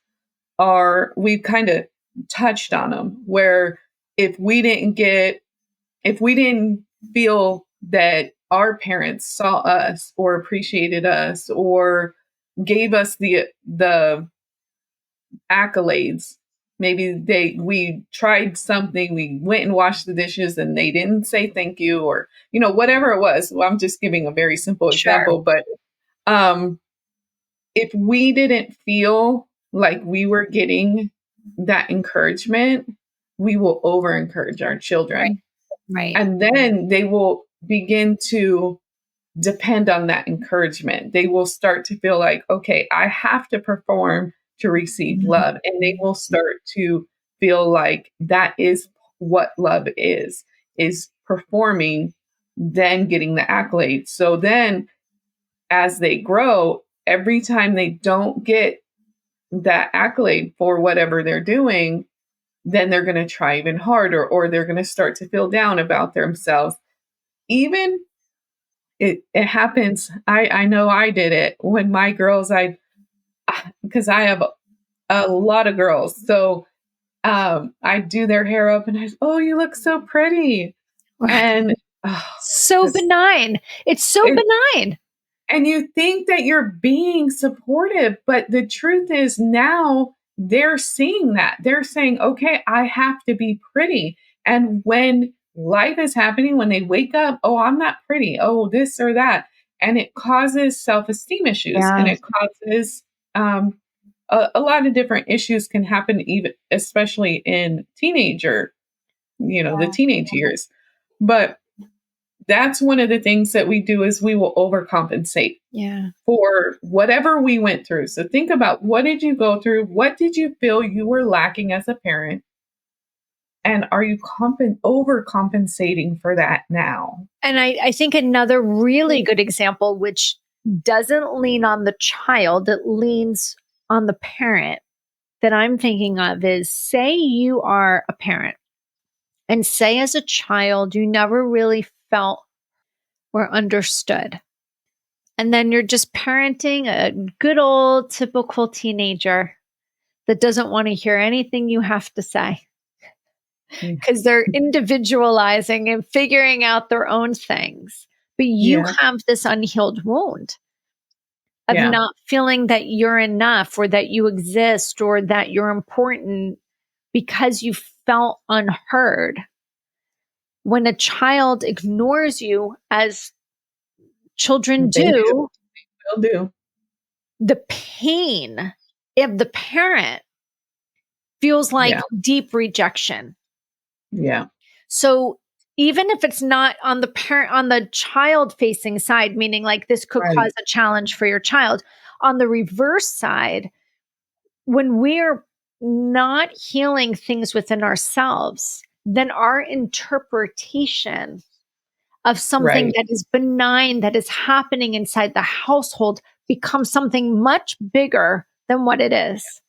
[SPEAKER 1] are, we've kind of touched on them, where if we didn't feel that our parents saw us or appreciated us or gave us the accolades, maybe we tried something, we went and washed the dishes and they didn't say thank you, or whatever it was. Well, I'm just giving a very simple
[SPEAKER 2] Sure.
[SPEAKER 1] example, but um if we didn't feel like we were getting that encouragement, we will over encourage our
[SPEAKER 2] Right.
[SPEAKER 1] children.
[SPEAKER 2] Right.
[SPEAKER 1] And then they will begin to depend on that encouragement. They will start to feel like, okay, I have to perform to receive love. And they will start to feel like that is what love is performing, then getting the accolades. So then as they grow, every time they don't get that accolade for whatever they're doing, then they're going to try even harder, or they're going to start to feel down about themselves. Even it happens. I know I did it when my girls, because I have a lot of girls. So I do their hair up and oh, you look so pretty. And oh,
[SPEAKER 2] So benign. It's so
[SPEAKER 1] it,
[SPEAKER 2] benign.
[SPEAKER 1] and you think that you're being supportive, but the truth is now they're seeing that. They're saying, okay, I have to be pretty. And when life is happening, when they wake up, oh, I'm not pretty. Oh, this or that. And it causes self-esteem issues, and
[SPEAKER 2] Yeah.
[SPEAKER 1] it causes a lot of different issues can happen, even especially in the teenage years. But that's one of the things that we do is we will overcompensate
[SPEAKER 2] Yeah.
[SPEAKER 1] for whatever we went through. So think about, what did you go through? What did you feel you were lacking as a parent? And are you overcompensating for that now?
[SPEAKER 2] And I think another really good example, which doesn't lean on the child, it leans on the parent that I'm thinking of is, say you are a parent, and say as a child you never really felt or understood. And then you're just parenting a good old typical teenager that doesn't want to hear anything you have to say because they're individualizing and figuring out their own things. But you
[SPEAKER 1] Yeah.
[SPEAKER 2] have this unhealed wound of
[SPEAKER 1] Yeah.
[SPEAKER 2] not feeling that you're enough or that you exist or that you're important because you felt unheard. When a child ignores you, as children
[SPEAKER 1] They
[SPEAKER 2] do,
[SPEAKER 1] will do.
[SPEAKER 2] the pain of the parent feels like
[SPEAKER 1] Yeah.
[SPEAKER 2] deep rejection.
[SPEAKER 1] Yeah.
[SPEAKER 2] So even if it's not on the parent, on the child facing side, meaning like this could
[SPEAKER 1] Right.
[SPEAKER 2] cause a challenge for your child, on the reverse side, when we're not healing things within ourselves, then our interpretation of something
[SPEAKER 1] Right.
[SPEAKER 2] that is benign, that is happening inside the household, becomes something much bigger than what it is.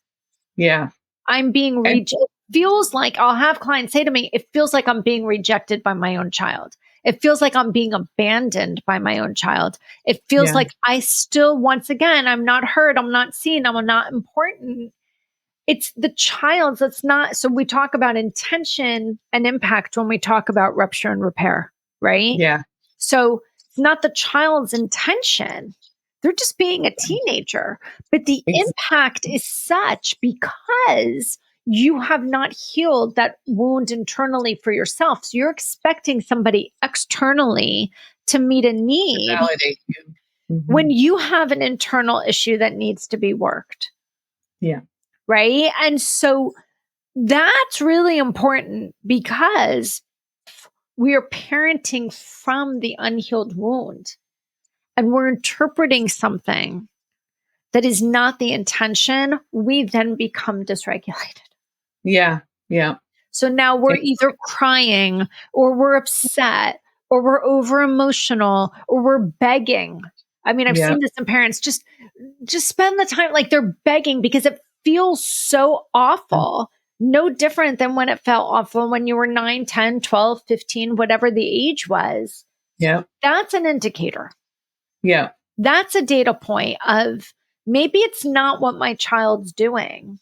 [SPEAKER 1] Yeah.
[SPEAKER 2] I'm being
[SPEAKER 1] And
[SPEAKER 2] rejected. Feels like I'll have clients say to me, it feels like I'm being rejected by my own child. It feels like I'm being abandoned by my own child. It feels
[SPEAKER 1] yeah.
[SPEAKER 2] like I still, once again, I'm not heard, I'm not seen, I'm not important. It's the child that's not. So we talk about intention and impact when we talk about rupture and repair, right?
[SPEAKER 1] Yeah.
[SPEAKER 2] So it's not the child's intention They're just being a teenager. But the impact is such because you have not healed that wound internally for yourself. So you're expecting somebody externally to meet a need
[SPEAKER 1] validate you.
[SPEAKER 2] when you have an internal issue that needs to be worked.
[SPEAKER 1] Yeah.
[SPEAKER 2] Right. And so that's really important because we are parenting from the unhealed wound and we're interpreting something that is not the intention. We then become dysregulated.
[SPEAKER 1] Yeah. Yeah.
[SPEAKER 2] So now we're either crying or we're upset or we're over emotional or we're begging. I mean, I've seen this in parents just spend the time like they're begging because it feels so awful. No different than when it felt awful when you were 9, 10, 12, 15, whatever the age was.
[SPEAKER 1] Yeah.
[SPEAKER 2] That's an indicator.
[SPEAKER 1] Yeah.
[SPEAKER 2] That's a data point of maybe it's not what my child's doing.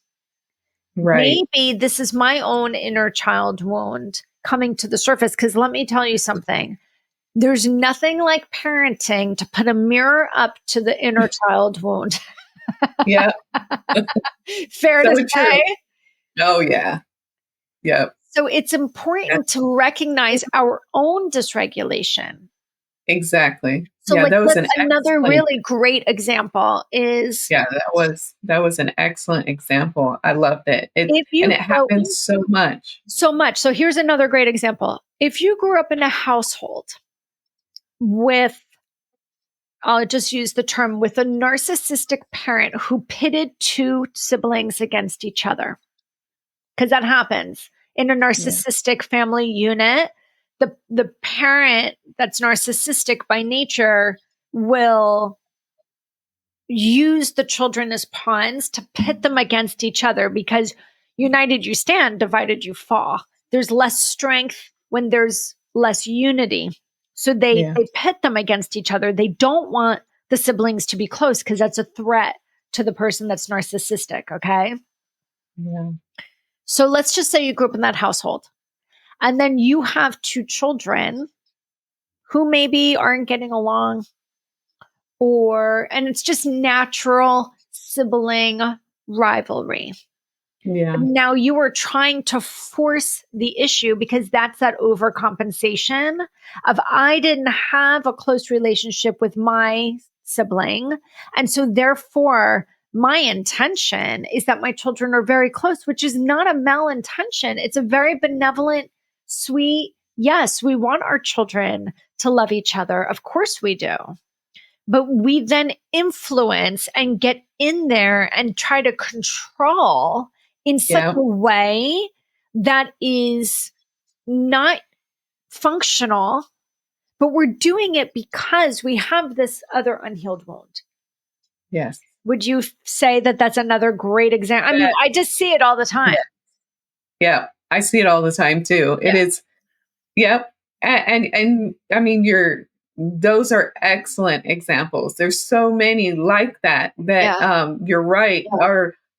[SPEAKER 1] Right.
[SPEAKER 2] Maybe this is my own inner child wound coming to the surface. Because let me tell you something. There's nothing like parenting to put a mirror up to the inner child wound.
[SPEAKER 1] Yeah.
[SPEAKER 2] Fair
[SPEAKER 1] So
[SPEAKER 2] to
[SPEAKER 1] true.
[SPEAKER 2] say.
[SPEAKER 1] Oh, yeah. Yep.
[SPEAKER 2] So it's important to recognize our own dysregulation.
[SPEAKER 1] Exactly.
[SPEAKER 2] So
[SPEAKER 1] Yeah,
[SPEAKER 2] like
[SPEAKER 1] that was an
[SPEAKER 2] another
[SPEAKER 1] excellent,
[SPEAKER 2] really great example is
[SPEAKER 1] yeah, that was an excellent example. I loved it.
[SPEAKER 2] if
[SPEAKER 1] And
[SPEAKER 2] you
[SPEAKER 1] it happens so much.
[SPEAKER 2] so much. So here's another great example. If you grew up in a household with, I'll just use the term, with a narcissistic parent who pitted two siblings against each other, because that happens in a narcissistic family unit. The parent that's narcissistic by nature will use the children as pawns to pit them against each other because united you stand, divided you fall. There's less strength when there's less unity. So they pit them against each other. They don't want the siblings to be close because that's a threat to the person that's narcissistic. Okay.
[SPEAKER 1] Yeah.
[SPEAKER 2] So let's just say you grew up in that household and then you have two children who maybe aren't getting along and it's just natural sibling rivalry.
[SPEAKER 1] Yeah.
[SPEAKER 2] Now you are trying to force the issue because that's that overcompensation of I didn't have a close relationship with my sibling. And so therefore my intention is that my children are very close, which is not a malintention. It's a very benevolent, sweet, yes, we want our children to love each other. Of course we do. But we then influence and get in there and try to control in such a way that is not functional, but we're doing it because we have this other unhealed wound.
[SPEAKER 1] Yes.
[SPEAKER 2] Would you say that that's another great example? I mean, I just see it all the time.
[SPEAKER 1] Yeah. I see it all the time too. It is. Yep. And I mean, those are excellent examples. There's so many like that you're right,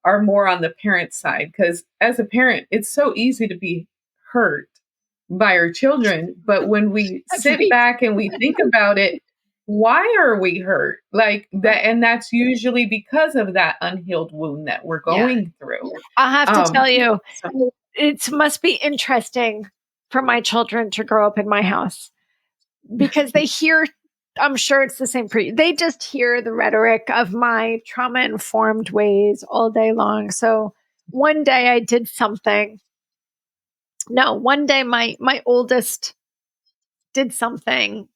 [SPEAKER 1] are more on the parent side. Because as a parent, it's so easy to be hurt by our children. But when we sit back and we think about it, why are we hurt? Like that, and that's usually because of that unhealed wound that we're going through.
[SPEAKER 2] I have to tell you, it must be interesting for my children to grow up in my house because they hear, I'm sure it's the same for you. They just hear the rhetoric of my trauma informed ways all day long. So one day I did something. No, one day my oldest did something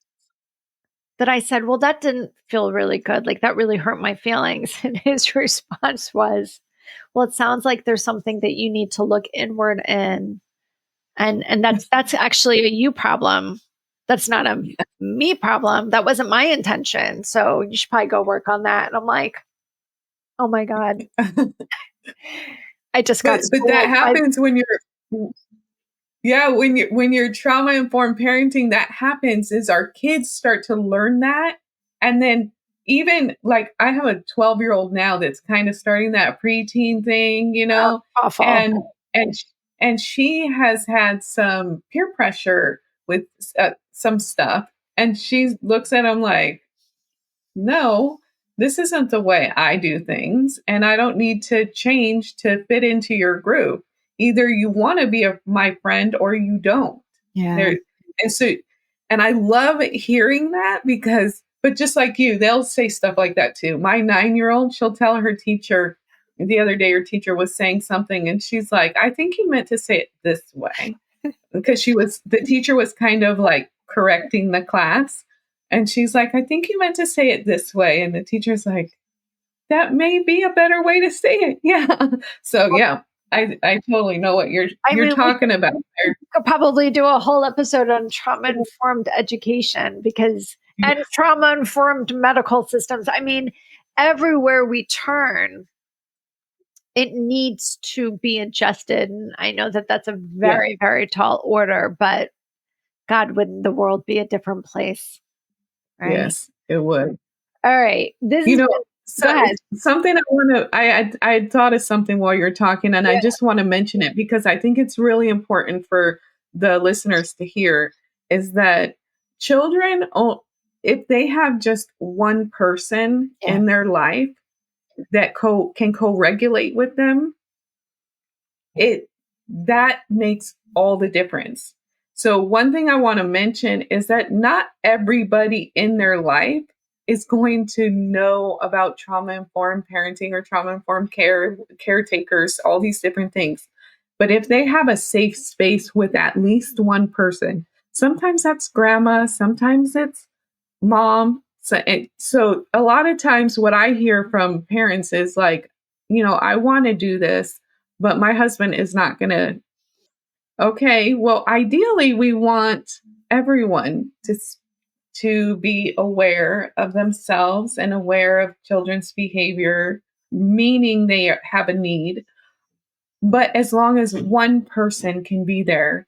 [SPEAKER 2] that I said, well, that didn't feel really good. Like that really hurt my feelings. And his response was, well, it sounds like there's something that you need to look inward in. And that's actually a you problem. That's not a me problem. That wasn't my intention. So you should probably go work on that. And I'm like, oh my God. I just got
[SPEAKER 1] but that happens when you're when you're trauma informed parenting, that happens is our kids start to learn that. And then even like I have a 12-year-old now that's kind of starting that preteen thing,
[SPEAKER 2] awful.
[SPEAKER 1] and and she has had some peer pressure with some stuff, and she looks at him like, no. this isn't the way I do things, and I don't need to change to fit into your group. Either you want to be my friend or you don't.
[SPEAKER 2] Yeah.
[SPEAKER 1] There, and so, and I love hearing that because, but just like you, they'll say stuff like that too. My 9-year-old, she'll tell her teacher, the other day, her teacher was saying something, and she's like, I think you meant to say it this way. Because the teacher was kind of like correcting the class. And she's like, I think you meant to say it this way. And the teacher's like, that may be a better way to say it. Yeah. So yeah, I totally know what you're
[SPEAKER 2] We
[SPEAKER 1] talking about there.
[SPEAKER 2] could probably do a whole episode on trauma informed education and trauma informed medical systems. I mean, everywhere we turn, it needs to be adjusted. And I know that that's a
[SPEAKER 1] Yeah.
[SPEAKER 2] very, very tall order, but God, wouldn't the world be a different place? Right.
[SPEAKER 1] Yes, it would.
[SPEAKER 2] All right. This
[SPEAKER 1] You
[SPEAKER 2] is
[SPEAKER 1] know,
[SPEAKER 2] go ahead.
[SPEAKER 1] something I want to, I thought of something while you're talking, and I
[SPEAKER 2] Yeah.
[SPEAKER 1] just want to mention it because I think it's really important for the listeners to hear is that children, if they have just one person
[SPEAKER 2] Yeah.
[SPEAKER 1] in their life that can co-regulate with them, that makes all the difference. So one thing I want to mention is that not everybody in their life is going to know about trauma-informed parenting or trauma-informed caretakers, all these different things. But if they have a safe space with at least one person, sometimes that's grandma, sometimes it's mom. So a lot of times what I hear from parents is like, I want to do this, but my husband is not going to. Okay, well, ideally, we want everyone to be aware of themselves and aware of children's behavior, meaning they have a need. But as long as one person can be there,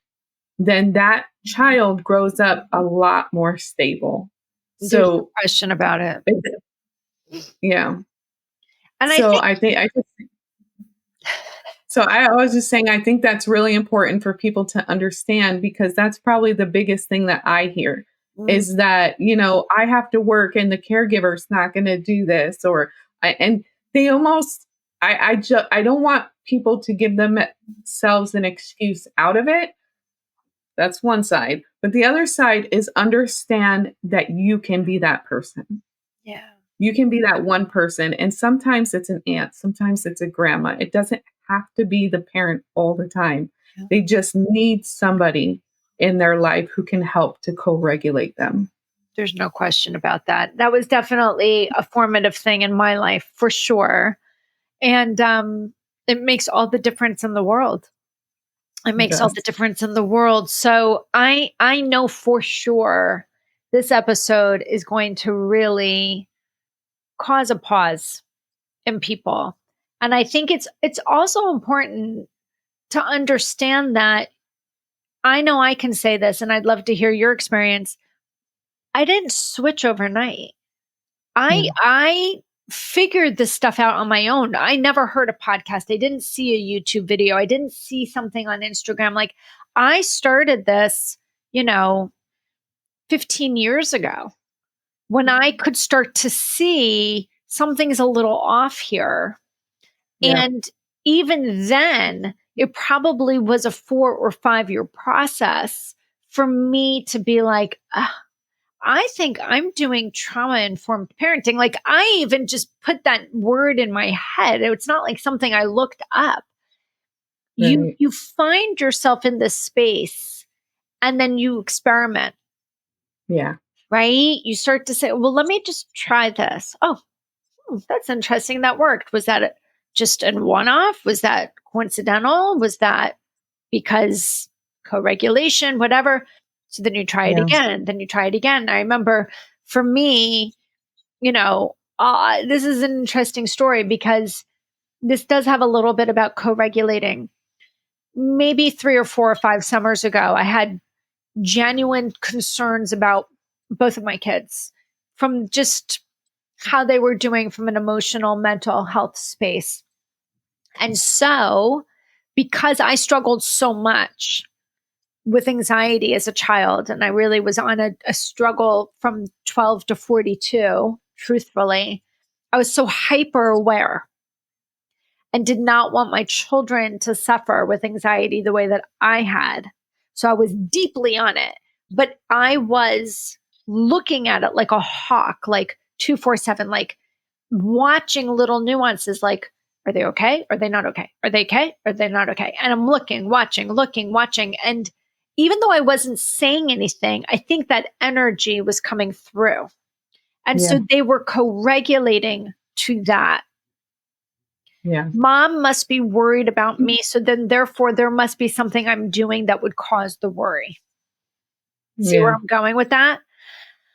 [SPEAKER 1] then that child grows up a lot more stable.
[SPEAKER 2] There's no
[SPEAKER 1] So,
[SPEAKER 2] question about it.
[SPEAKER 1] yeah.
[SPEAKER 2] And I
[SPEAKER 1] So
[SPEAKER 2] think
[SPEAKER 1] I think I just So I was just saying, I think that's really important for people to understand because that's probably the biggest thing that I hear
[SPEAKER 2] mm,
[SPEAKER 1] is that, I have to work and the caregiver's not going to do this and they almost, I don't want people to give themselves an excuse out of it. That's one side. But the other side is understand that you can be that person.
[SPEAKER 2] yeah.
[SPEAKER 1] You can be that one person. And sometimes it's an aunt, sometimes it's a grandma. It doesn't have to be the parent all the time.
[SPEAKER 2] Yeah.
[SPEAKER 1] They just need somebody in their life who can help to co regulate them.
[SPEAKER 2] There's no question about that. That was definitely a formative thing in my life for sure. And it makes all the difference in the world. It makes all
[SPEAKER 1] Yes.
[SPEAKER 2] the difference in the world. So I know for sure this episode is going to really cause a pause in people. And I think it's also important to understand that I know I can say this and I'd love to hear your experience. I didn't switch overnight.
[SPEAKER 1] Yeah.
[SPEAKER 2] I figured this stuff out on my own. I never heard a podcast. I didn't see a YouTube video. I didn't see something on Instagram. Like I started this, 15 years ago when I could start to see something's a little off here.
[SPEAKER 1] Yeah.
[SPEAKER 2] And even then, it probably was a 4 or 5 year process for me to be like, I think I'm doing trauma informed parenting. Like I even just put that word in my head. It's not like something I looked up.
[SPEAKER 1] Right.
[SPEAKER 2] You find yourself in this space and then you experiment,
[SPEAKER 1] Yeah.
[SPEAKER 2] right? You start to say, well, let me just try this. Oh, that's interesting. That worked. Was that just a one off? Was that coincidental? Was that because co regulation, whatever? So then you try it
[SPEAKER 1] Yeah.
[SPEAKER 2] again. Then you try it again. I remember for me, this is an interesting story because this does have a little bit about co regulating. Maybe 3 or 4 or 5 summers ago, I had genuine concerns about both of my kids from just how they were doing from an emotional, mental health space. And so, because I struggled so much with anxiety as a child, and I really was on a struggle from 12 to 42, truthfully, I was so hyper aware and did not want my children to suffer with anxiety the way that I had. So I was deeply on it, but I was looking at it like a hawk, like 247, like watching little nuances, like, are they okay? Are they not okay? Are they okay? Are they not okay? And I'm looking, watching. And even though I wasn't saying anything, I think that energy was coming through. And
[SPEAKER 1] Yeah.
[SPEAKER 2] so they were co-regulating to that.
[SPEAKER 1] Yeah.
[SPEAKER 2] Mom must be worried about me. So then, therefore, there must be something I'm doing that would cause the worry. See where
[SPEAKER 1] Yeah.
[SPEAKER 2] I'm going with that?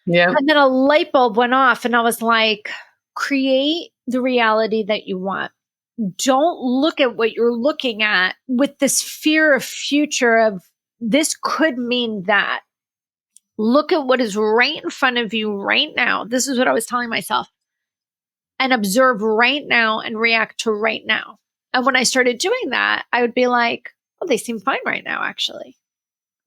[SPEAKER 1] Yeah.
[SPEAKER 2] And then a light bulb went off, and I was like, create the reality that you want. Don't look at what you're looking at with this fear of future of this could mean that. Look at what is right in front of you right now. This is what I was telling myself. And observe right now and react to right now. And when I started doing that, I would be like, oh, they seem fine right now, actually.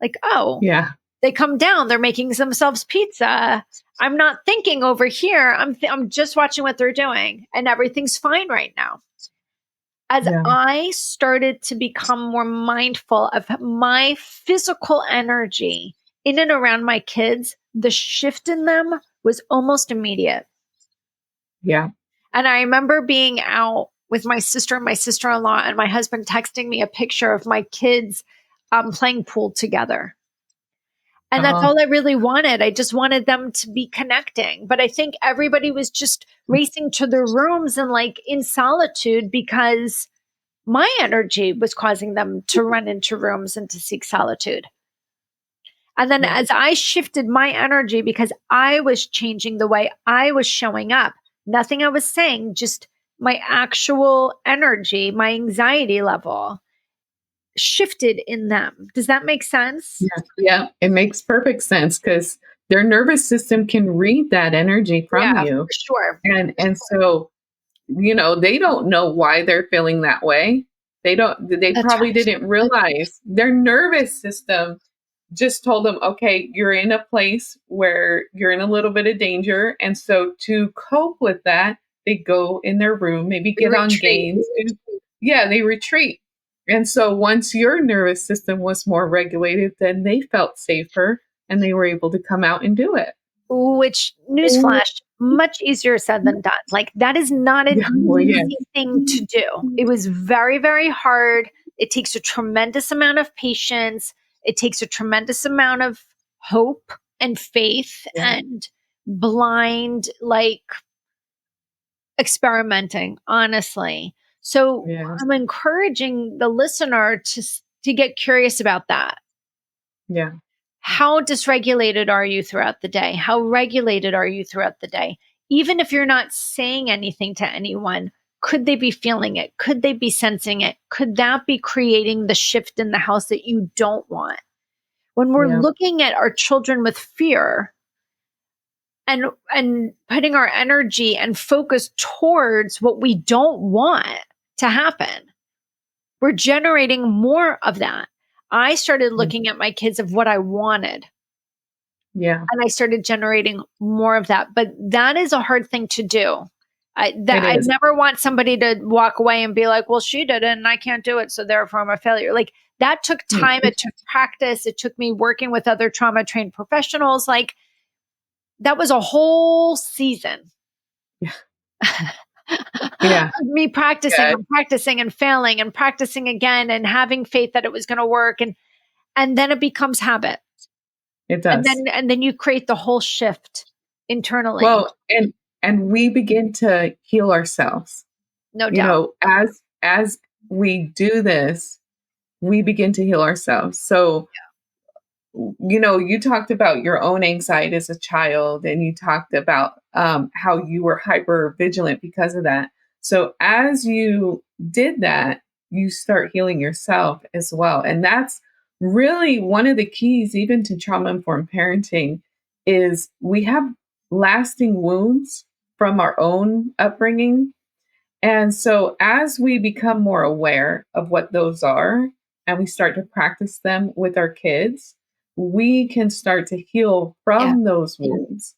[SPEAKER 2] Like, oh,
[SPEAKER 1] Yeah.
[SPEAKER 2] they come down, they're making themselves pizza. I'm not thinking over here. I'm just watching what they're doing, and everything's fine right now. As
[SPEAKER 1] Yeah.
[SPEAKER 2] I started to become more mindful of my physical energy in and around my kids, the shift in them was almost immediate.
[SPEAKER 1] Yeah.
[SPEAKER 2] And I remember being out with my sister and my sister-in-law, and my husband texting me a picture of my kids playing pool together. And that's
[SPEAKER 1] Uh-huh.
[SPEAKER 2] all I really wanted. I just wanted them to be connecting. But I think everybody was just racing to their rooms and like in solitude because my energy was causing them to run into rooms and to seek solitude. And then
[SPEAKER 1] Yeah.
[SPEAKER 2] as I shifted my energy because I was changing the way I was showing up, nothing I was saying, just my actual energy, my anxiety level shifted in them. Does that make sense?
[SPEAKER 1] Yeah. Yeah. It makes perfect sense because their nervous system can read that energy from
[SPEAKER 2] Yeah, for
[SPEAKER 1] you.
[SPEAKER 2] sure.
[SPEAKER 1] And so, they don't know why they're feeling that way. They
[SPEAKER 2] That's
[SPEAKER 1] probably
[SPEAKER 2] right.
[SPEAKER 1] didn't realize their nervous system just told them, okay, you're in a place where you're in a little bit of danger. And so to cope with that, they go in their room, maybe
[SPEAKER 2] We
[SPEAKER 1] get on
[SPEAKER 2] retreat.
[SPEAKER 1] games. Yeah, they retreat. And so once your nervous system was more regulated, then they felt safer and they were able to come out and do it.
[SPEAKER 2] Which, newsflash, much easier said than done. Like, that is not an
[SPEAKER 1] Yeah, well, yes.
[SPEAKER 2] easy thing to do. It was very, very hard. It takes a tremendous amount of patience. It takes a tremendous amount of hope and faith
[SPEAKER 1] Yeah,
[SPEAKER 2] and blind, like, experimenting, honestly. So
[SPEAKER 1] yes,
[SPEAKER 2] I'm encouraging the listener to get curious about that.
[SPEAKER 1] yeah,
[SPEAKER 2] How dysregulated are you throughout the day? How regulated are you throughout the day? Even if you're not saying anything to anyone, could they be feeling it? Could they be sensing it? Could that be creating the shift in the house that you don't want? When we're
[SPEAKER 1] yeah,
[SPEAKER 2] looking at our children with fear and putting our energy and focus towards what we don't want to happen, we're generating more of that. I started
[SPEAKER 1] yeah,
[SPEAKER 2] looking at my kids of what I wanted.
[SPEAKER 1] yeah.
[SPEAKER 2] And I started generating more of that. But that is a hard thing to do.
[SPEAKER 1] It
[SPEAKER 2] I
[SPEAKER 1] is.
[SPEAKER 2] never want somebody to walk away and be like, well, she did it and I can't do it. So therefore I'm a failure. Like, that took
[SPEAKER 1] Mm,
[SPEAKER 2] time. It took practice. It took me working with other trauma trained professionals. Like, that was a whole season
[SPEAKER 1] Yeah, yeah,
[SPEAKER 2] of me practicing
[SPEAKER 1] yeah.
[SPEAKER 2] and practicing and failing and practicing again and having faith that it was going to work. And then it becomes habit.
[SPEAKER 1] It
[SPEAKER 2] And
[SPEAKER 1] does.
[SPEAKER 2] then you create the whole shift internally.
[SPEAKER 1] Well, and we begin to heal ourselves.
[SPEAKER 2] No doubt.
[SPEAKER 1] As we do this, we begin to heal ourselves. So, you talked about your own anxiety as a child, and you talked about how you were hyper vigilant because of that. So, as you did that, you start healing yourself as well. And that's really one of the keys, even to trauma informed parenting, is we have lasting wounds from our own upbringing. And so, as we become more aware of what those are and we start to practice them with our kids, we can start to heal
[SPEAKER 2] Yeah.
[SPEAKER 1] from those wounds.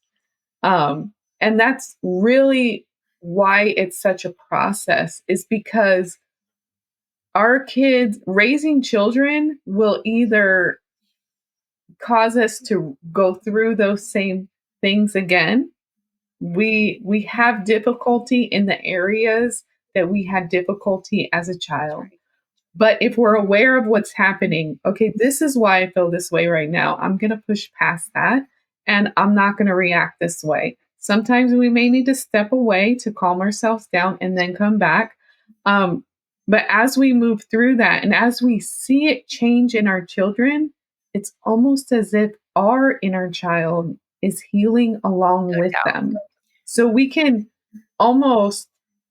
[SPEAKER 1] And that's really why it's such a process is because our kids, raising children will either cause us to go through those same things again. We have difficulty in the areas that we had difficulty as a child. But if we're aware of what's happening, okay, this is why I feel this way right now. I'm going to push past that and I'm not going to react this way. Sometimes we may need to step away to calm ourselves down and then come back. But as we move through that and as we see it change in our children, it's almost as if our inner child is healing along with them. So we can almost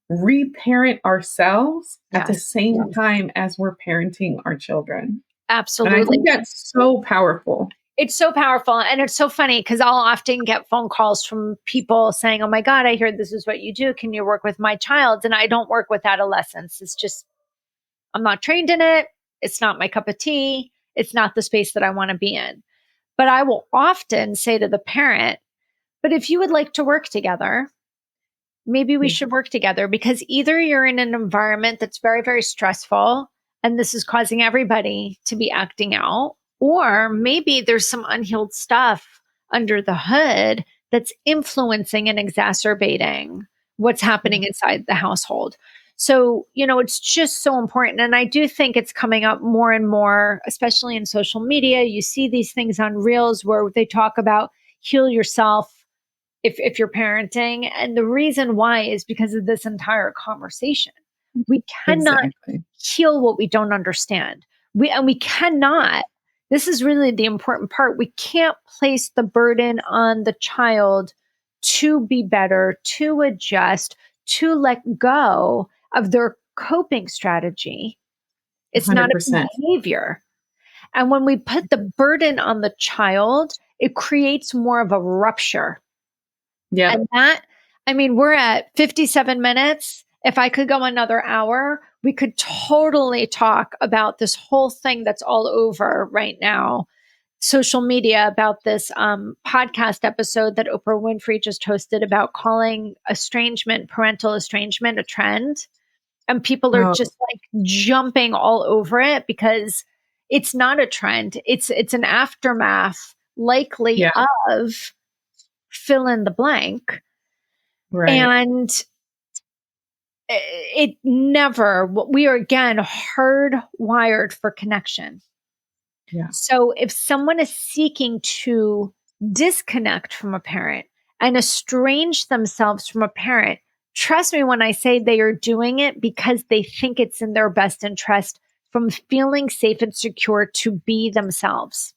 [SPEAKER 1] reparent ourselves at the same time as we're parenting our children.
[SPEAKER 2] Absolutely.
[SPEAKER 1] And I think that's so powerful.
[SPEAKER 2] It's so powerful. And it's so funny because I'll often get phone calls from people saying, oh my God, I heard this is what you do. Can you work with my child? And I don't work with adolescents. It's just, I'm not trained in it. It's not my cup of tea. It's not the space that I want to be in. But I will often say to the parent, but if you would like to work together, maybe we should work together, because either you're in an environment that's very, very stressful and this is causing everybody to be acting out, or maybe there's some unhealed stuff under the hood that's influencing and exacerbating what's happening inside the household. So, it's just so important. And I do think it's coming up more and more, especially in social media. You see these things on Reels where they talk about heal yourself if you're parenting. And the reason why is because of this entire conversation. We cannot heal what we don't understand. We cannot, this is really the important part. We can't place the burden on the child to be better, to adjust, to let go of their coping strategy. It's 100%. Not a behavior. And when we put the burden on the child, it creates more of a rupture. Yeah. And we're at 57 minutes. If I could go another hour, we could totally talk about this whole thing that's all over right now, social media, about this podcast episode that Oprah Winfrey just hosted about calling parental estrangement, a trend. And people are just like jumping all over it because it's not a trend. It's an aftermath, likely, of fill in the blank. Right. And we are again hardwired for connection. Yeah. So if someone is seeking to disconnect from a parent and estrange themselves from a parent, trust me when I say they are doing it because they think it's in their best interest, from feeling safe and secure to be themselves.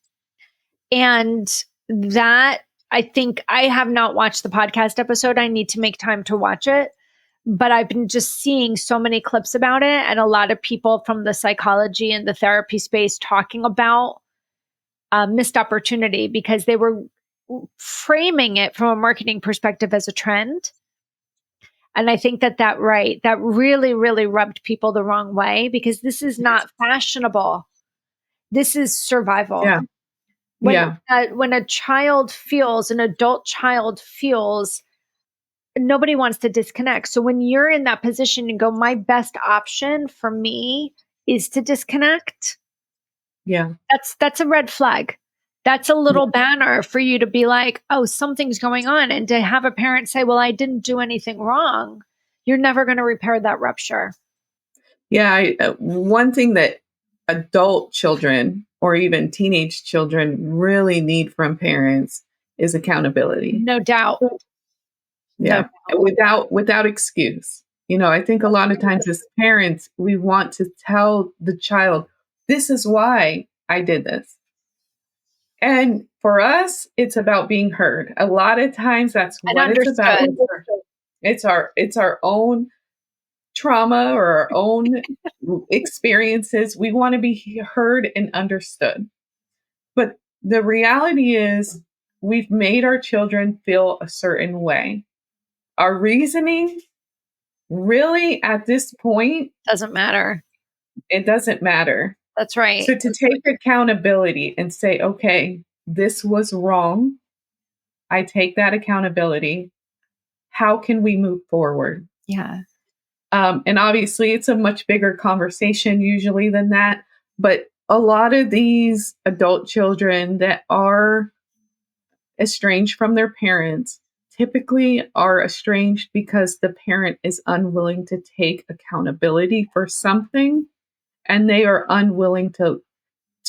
[SPEAKER 2] And that, I think, I have not watched the podcast episode. I need to make time to watch it. But I've been just seeing so many clips about it, and a lot of people from the psychology and the therapy space talking about missed opportunity because they were framing it from a marketing perspective as a trend. And I think that really, really rubbed people the wrong way, because this is not fashionable. This is survival. Yeah. When a child feels, an adult child feels, nobody wants to disconnect. So when you're in that position and go, my best option for me is to disconnect. Yeah. That's a red flag. That's a little banner for you to be like, oh, something's going on. And to have a parent say, well, I didn't do anything wrong. You're never going to repair that rupture. Yeah. One thing that adult children or even teenage children really need from parents is accountability. No doubt. Yeah. Without excuse. I think a lot of times as parents, we want to tell the child, this is why I did this. And for us, it's about being heard. A lot of times that's what it's about. It's our own trauma or our own experiences. We want to be heard and understood. But the reality is we've made our children feel a certain way. Our reasoning really at this point doesn't matter. It doesn't matter. That's right. So to take accountability and say, okay, this was wrong. I take that accountability.
[SPEAKER 1] how can we move forward?
[SPEAKER 2] Yeah.
[SPEAKER 1] And obviously, it's a much bigger conversation usually than that. But a lot of these adult children that are estranged from their parents typically are estranged because the parent is unwilling to take accountability for something, and they are unwilling to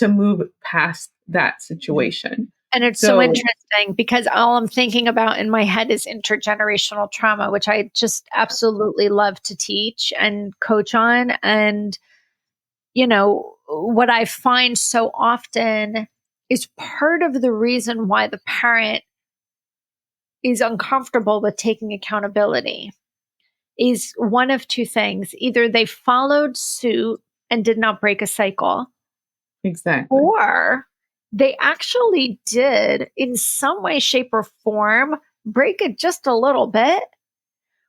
[SPEAKER 1] move past that situation.
[SPEAKER 2] And it's so
[SPEAKER 1] So
[SPEAKER 2] interesting because all I'm thinking about in my head is intergenerational trauma, which I just absolutely love to teach and coach on. And, what I find so often is part of the reason why the parent is uncomfortable with taking accountability is one of two things. Either they followed suit and did not break a cycle,
[SPEAKER 1] exactly.
[SPEAKER 2] or they actually did, in some way, shape, or form, break it just a little bit,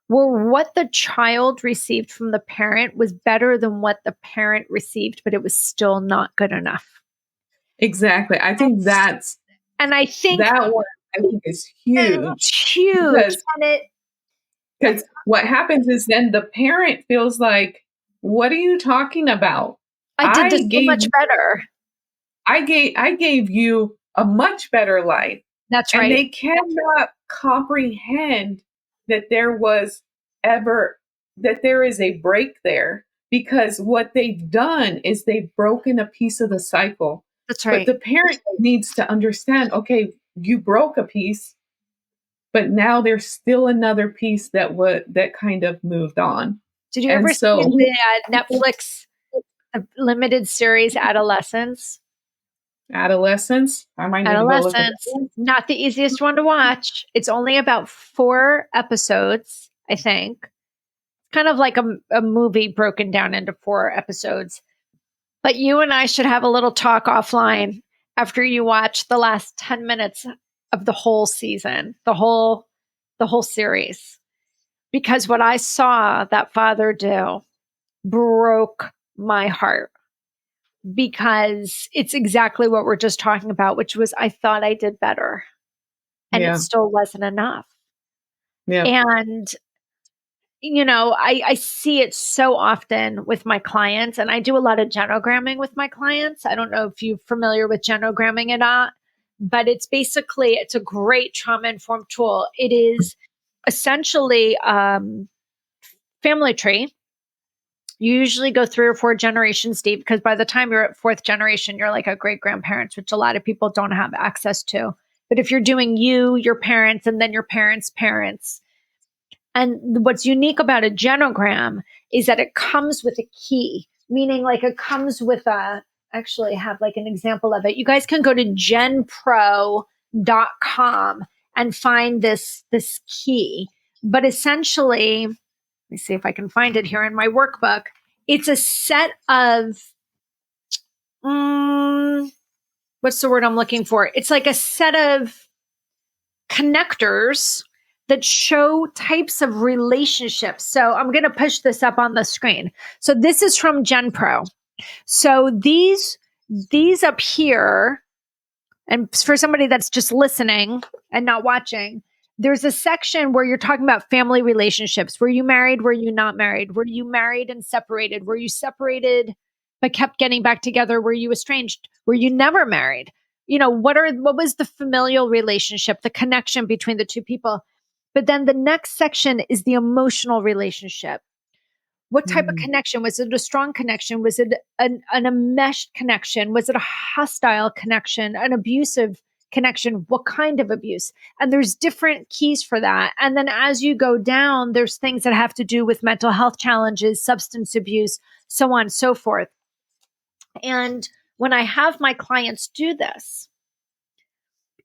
[SPEAKER 2] where what the child received from the parent was better than what the parent received, but it was still not good enough.
[SPEAKER 1] Exactly. I
[SPEAKER 2] And,
[SPEAKER 1] think
[SPEAKER 2] and I think
[SPEAKER 1] that one I think is huge
[SPEAKER 2] it's huge.
[SPEAKER 1] because
[SPEAKER 2] And
[SPEAKER 1] because what happens is then the parent feels like, what are you talking about?
[SPEAKER 2] I did this
[SPEAKER 1] I
[SPEAKER 2] so
[SPEAKER 1] gave
[SPEAKER 2] much better.
[SPEAKER 1] I gave you a much better life.
[SPEAKER 2] That's
[SPEAKER 1] And
[SPEAKER 2] right.
[SPEAKER 1] they cannot comprehend that there is a break there, because what they've done is they've broken a piece of the cycle.
[SPEAKER 2] That's
[SPEAKER 1] But
[SPEAKER 2] right.
[SPEAKER 1] the parent needs to understand, okay, you broke a piece, but now there's still another piece that kind of moved on.
[SPEAKER 2] Did you
[SPEAKER 1] And
[SPEAKER 2] ever see
[SPEAKER 1] so
[SPEAKER 2] the Netflix limited series Adolescence?
[SPEAKER 1] adolescence, I might need to go look at
[SPEAKER 2] Adolescence,
[SPEAKER 1] that.
[SPEAKER 2] not the easiest one to watch. It's only about 4 episodes, I think. Kind of like a movie broken down into 4 episodes. But you and I should have a little talk offline after you watch the last 10 minutes of the whole season, the whole series. Because what I saw that father do broke my heart, because it's exactly what we're just talking about, which was I thought I did better and it
[SPEAKER 1] Yeah.
[SPEAKER 2] still wasn't enough.
[SPEAKER 1] Yeah.
[SPEAKER 2] And, I see it so often with my clients, and I do a lot of genogramming with my clients. I don't know if you're familiar with genogramming or not, but it's a great trauma informed tool. It is essentially family tree. You usually go 3 or 4 generations deep, because by the time you're at 4th generation, you're like a great grandparents, which a lot of people don't have access to. But if you're doing you, your parents, and then your parents' parents, and what's unique about a genogram is that it comes with a key, meaning like it comes with actually have like an example of it. You guys can go to genpro.com and find this key. But essentially, let me see if I can find it here in my workbook. It's a set of, what's the word I'm looking for? It's like a set of connectors that show types of relationships. So I'm going to push this up on the screen. So this is from GenPro. So these up here, and for somebody that's just listening and not watching, there's a section where you're talking about family relationships. Were you married? Were you not married? Were you married and separated? Were you separated but kept getting back together? Were you estranged? Were you never married? What was the familial relationship, the connection between the two people? But then the next section is the emotional relationship. What type of
[SPEAKER 1] Mhm.
[SPEAKER 2] connection? Was it a strong connection? Was it an enmeshed connection? Was it a hostile connection, an abusive connection? What kind of abuse? And there's different keys for that. And then as you go down, there's things that have to do with mental health challenges, substance abuse, so on and so forth. And when I have my clients do this,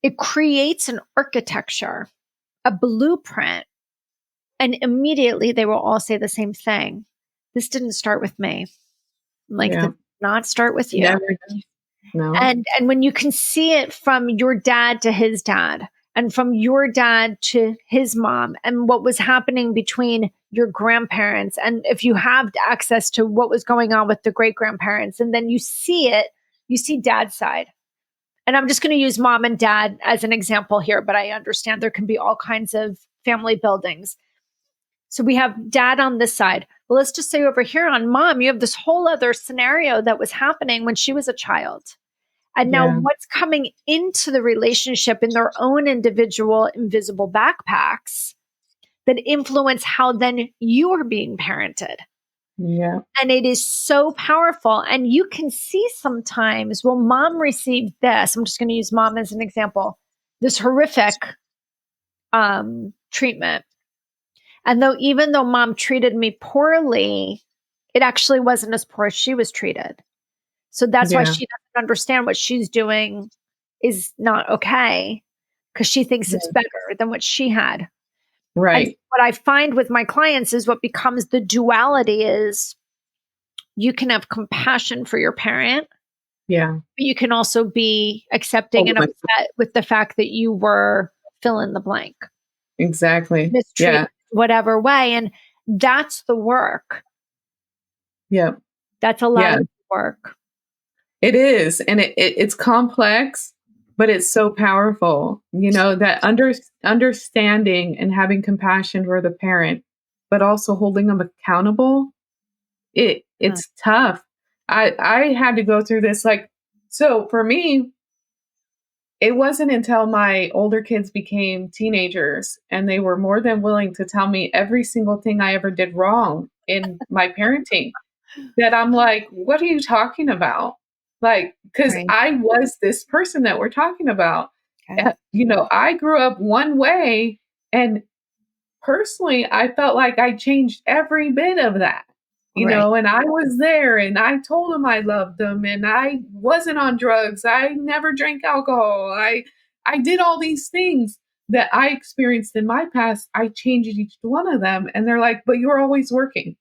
[SPEAKER 2] it creates an architecture, a blueprint, and immediately they will all say the same thing. This didn't start with me. Like, this
[SPEAKER 1] Yeah.
[SPEAKER 2] did not start with you.
[SPEAKER 1] Never done. No.
[SPEAKER 2] And when you can see it from your dad to his dad, and from your dad to his mom, and what was happening between your grandparents, and if you have access to what was going on with the great grandparents, and then you see it, you see dad's side. And I'm just going to use mom and dad as an example here, but I understand there can be all kinds of family buildings. So we have dad on this side. Well, let's just say over here on mom, you have this whole other scenario that was happening when she was a child. And now
[SPEAKER 1] Yeah.
[SPEAKER 2] what's coming into the relationship in their own individual invisible backpacks that influence how then you are being parented.
[SPEAKER 1] Yeah.
[SPEAKER 2] And it is so powerful. And you can see sometimes, well, mom received this. I'm just going to use mom as an example, this horrific treatment. And even though mom treated me poorly, it actually wasn't as poor as she was treated. So that's why
[SPEAKER 1] Yeah.
[SPEAKER 2] she doesn't understand what she's doing is not okay, because she thinks it's
[SPEAKER 1] Yeah.
[SPEAKER 2] better than what she had. And
[SPEAKER 1] Right.
[SPEAKER 2] what I find with my clients is what becomes the duality is you can have compassion for your parent,
[SPEAKER 1] Yeah.
[SPEAKER 2] but you can also be accepting
[SPEAKER 1] Oh,
[SPEAKER 2] and upset with the fact that you were fill in the blank,
[SPEAKER 1] exactly.
[SPEAKER 2] mistreated
[SPEAKER 1] Yeah.
[SPEAKER 2] whatever way. And that's the work.
[SPEAKER 1] Yeah.
[SPEAKER 2] That's a lot
[SPEAKER 1] Yeah.
[SPEAKER 2] of work.
[SPEAKER 1] It is. And it's complex, but it's so powerful. That understanding and having compassion for the parent, but also holding them accountable.
[SPEAKER 2] Mm.
[SPEAKER 1] It's tough. I had to go through this. So for me, it wasn't until my older kids became teenagers and they were more than willing to tell me every single thing I ever did wrong in my parenting that I'm like, what are you talking about? Because
[SPEAKER 2] Right.
[SPEAKER 1] I was this person that we're talking about.
[SPEAKER 2] Okay.
[SPEAKER 1] I grew up one way, and personally, I felt like I changed every bit of that,
[SPEAKER 2] Right.
[SPEAKER 1] and I was there and I told them I loved them and I wasn't on drugs. I never drank alcohol. I did all these things that I experienced in my past. I changed each one of them. And they're like, but you're always working.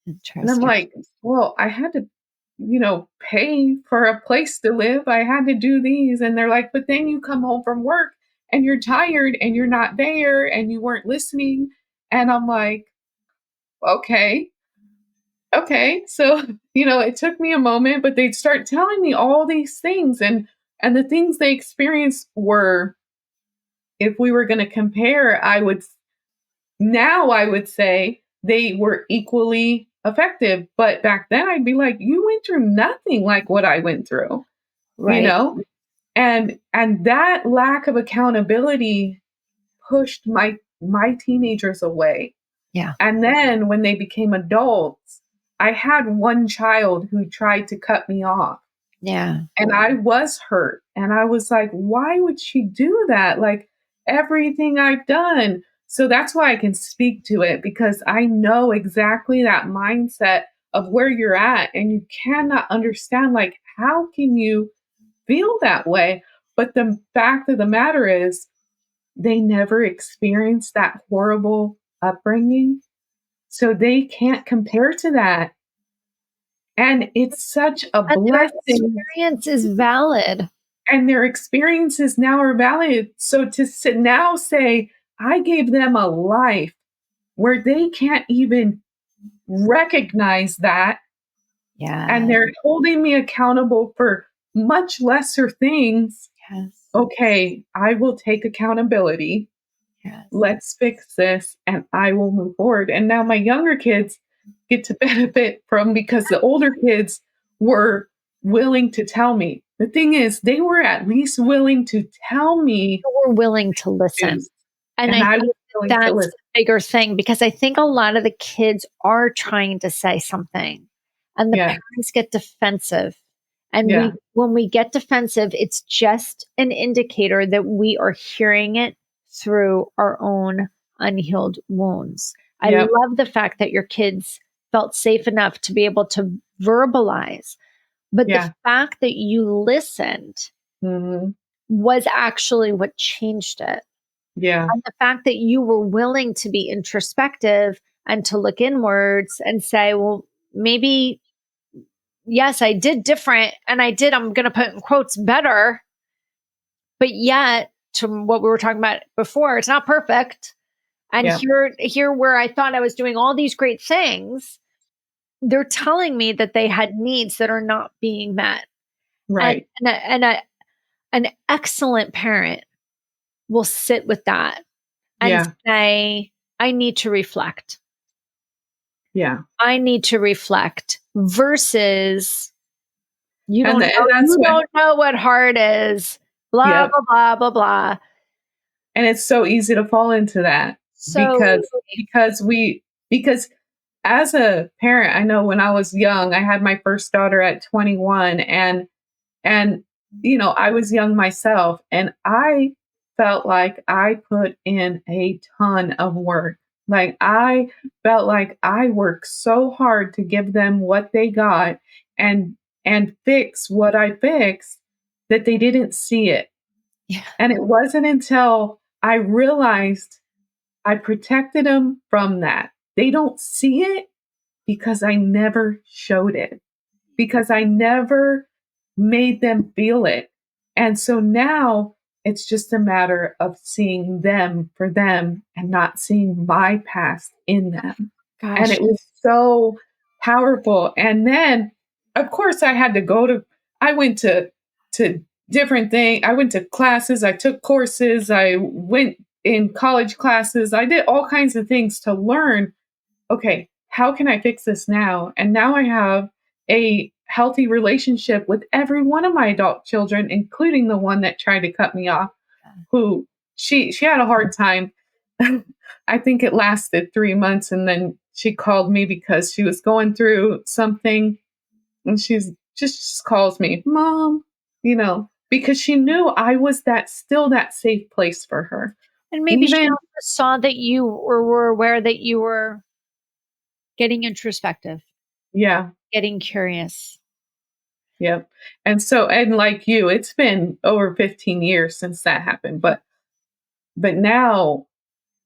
[SPEAKER 1] And I'm
[SPEAKER 2] Interesting.
[SPEAKER 1] like, well, I had to, pay for a place to live. I had to do these. And they're like, but then you come home from work and you're tired and you're not there and you weren't listening. And I'm like, okay. Okay. So, it took me a moment, but they'd start telling me all these things. And the things they experienced were, if we were going to compare, I would say they were equally effective. But back then I'd be like, you went through nothing like what I went through, you
[SPEAKER 2] Right.
[SPEAKER 1] know? And that lack of accountability pushed my teenagers away.
[SPEAKER 2] Yeah.
[SPEAKER 1] And then when they became adults, I had one child who tried to cut me off.
[SPEAKER 2] Yeah.
[SPEAKER 1] And I was hurt. And I was like, why would she do that? Like everything I've done. So that's why I can speak to it, because I know exactly that mindset of where you're at. And you cannot understand, like, how can you feel that way? But the fact of the matter is, they never experienced that horrible upbringing. So they can't compare to that. And it's such a
[SPEAKER 2] And their
[SPEAKER 1] blessing.
[SPEAKER 2] experience is valid.
[SPEAKER 1] And their experiences now are valid. So to now say, I gave them a life where they can't even recognize that. And
[SPEAKER 2] Yeah.
[SPEAKER 1] they're holding me accountable for much lesser things.
[SPEAKER 2] Yes.
[SPEAKER 1] Okay, I will take accountability.
[SPEAKER 2] Yes.
[SPEAKER 1] Let's fix this and I will move forward. And now my younger kids get to benefit from, because the older kids were willing to tell me. The thing is, they were at least willing to tell me
[SPEAKER 2] We're willing to listen.
[SPEAKER 1] issues,
[SPEAKER 2] And
[SPEAKER 1] and
[SPEAKER 2] I
[SPEAKER 1] I
[SPEAKER 2] think
[SPEAKER 1] was willing to
[SPEAKER 2] that's
[SPEAKER 1] listen.
[SPEAKER 2] the bigger thing, because I think a lot of the kids are trying to say something and the
[SPEAKER 1] Yeah,
[SPEAKER 2] parents get defensive. And
[SPEAKER 1] yeah,
[SPEAKER 2] when we get defensive, it's just an indicator that we are hearing it through our own unhealed wounds. I
[SPEAKER 1] yep,
[SPEAKER 2] love the fact that your kids felt safe enough to be able to verbalize, but the
[SPEAKER 1] yeah,
[SPEAKER 2] fact that you listened
[SPEAKER 1] mhm,
[SPEAKER 2] was actually what changed it.
[SPEAKER 1] yeah,
[SPEAKER 2] And the fact that you were willing to be introspective and to look inwards and say, well, maybe, yes, I did different and I'm going to put in quotes better, but yet to what we were talking about before, it's not perfect. And
[SPEAKER 1] yeah,
[SPEAKER 2] here where I thought I was doing all these great things, they're telling me that they had needs that are not being met. And,
[SPEAKER 1] right,
[SPEAKER 2] an excellent parent will sit with that and
[SPEAKER 1] yeah,
[SPEAKER 2] say, I need to reflect.
[SPEAKER 1] Yeah.
[SPEAKER 2] I need to reflect versus you
[SPEAKER 1] And,
[SPEAKER 2] don't
[SPEAKER 1] and
[SPEAKER 2] know,
[SPEAKER 1] that's
[SPEAKER 2] you
[SPEAKER 1] what,
[SPEAKER 2] don't know what hard is, blah,
[SPEAKER 1] yeah.
[SPEAKER 2] blah, blah, blah, blah.
[SPEAKER 1] And it's so easy to fall into that
[SPEAKER 2] So
[SPEAKER 1] because, because as a parent, I know when I was young, I had my first daughter at 21, and I was young myself, and I felt like I put in a ton of work. Like I felt like I worked so hard to give them what they got and fix what I fixed that they didn't see it.
[SPEAKER 2] yeah,
[SPEAKER 1] And it wasn't until I realized I protected them from that. They don't see it because I never showed it, because I never made them feel it. And so now it's just a matter of seeing them for them and not seeing my past in them. And
[SPEAKER 2] gosh.
[SPEAKER 1] it was so powerful. And then, of course, I went to different things. I went to classes, I took courses, I went in college classes, I did all kinds of things to learn, okay, how can I fix this now? And now I have a healthy relationship with every one of my adult children, including the one that tried to cut me off, who she had a hard time. I think it lasted 3 months, and then she called me because she was going through something, and she's just calls me, Mom, because she knew I was that safe place for her.
[SPEAKER 2] And maybe she
[SPEAKER 1] Even
[SPEAKER 2] also saw that you were aware that you were getting introspective,
[SPEAKER 1] yeah.
[SPEAKER 2] getting curious.
[SPEAKER 1] Yep. And like you, it's been over 15 years since that happened. But now,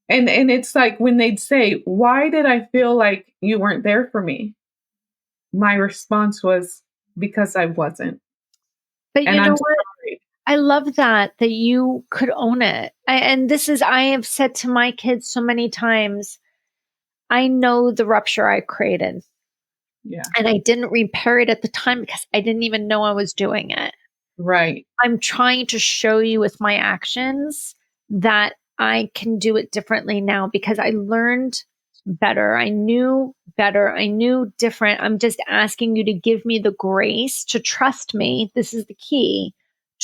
[SPEAKER 1] and it's like when they'd say, "Why did I feel like you weren't there for me?" My response was, "Because I wasn't."
[SPEAKER 2] But
[SPEAKER 1] And
[SPEAKER 2] you
[SPEAKER 1] I'm
[SPEAKER 2] know what?
[SPEAKER 1] sorry.
[SPEAKER 2] I love that you could own it. And this is, I have said to my kids so many times, I know the rupture I created
[SPEAKER 1] Yeah.
[SPEAKER 2] and I didn't repair it at the time because I didn't even know I was doing it.
[SPEAKER 1] Right.
[SPEAKER 2] I'm trying to show you with my actions that I can do it differently now because I learned better. I knew better. I knew different. I'm just asking you to give me the grace to trust me. This is the key.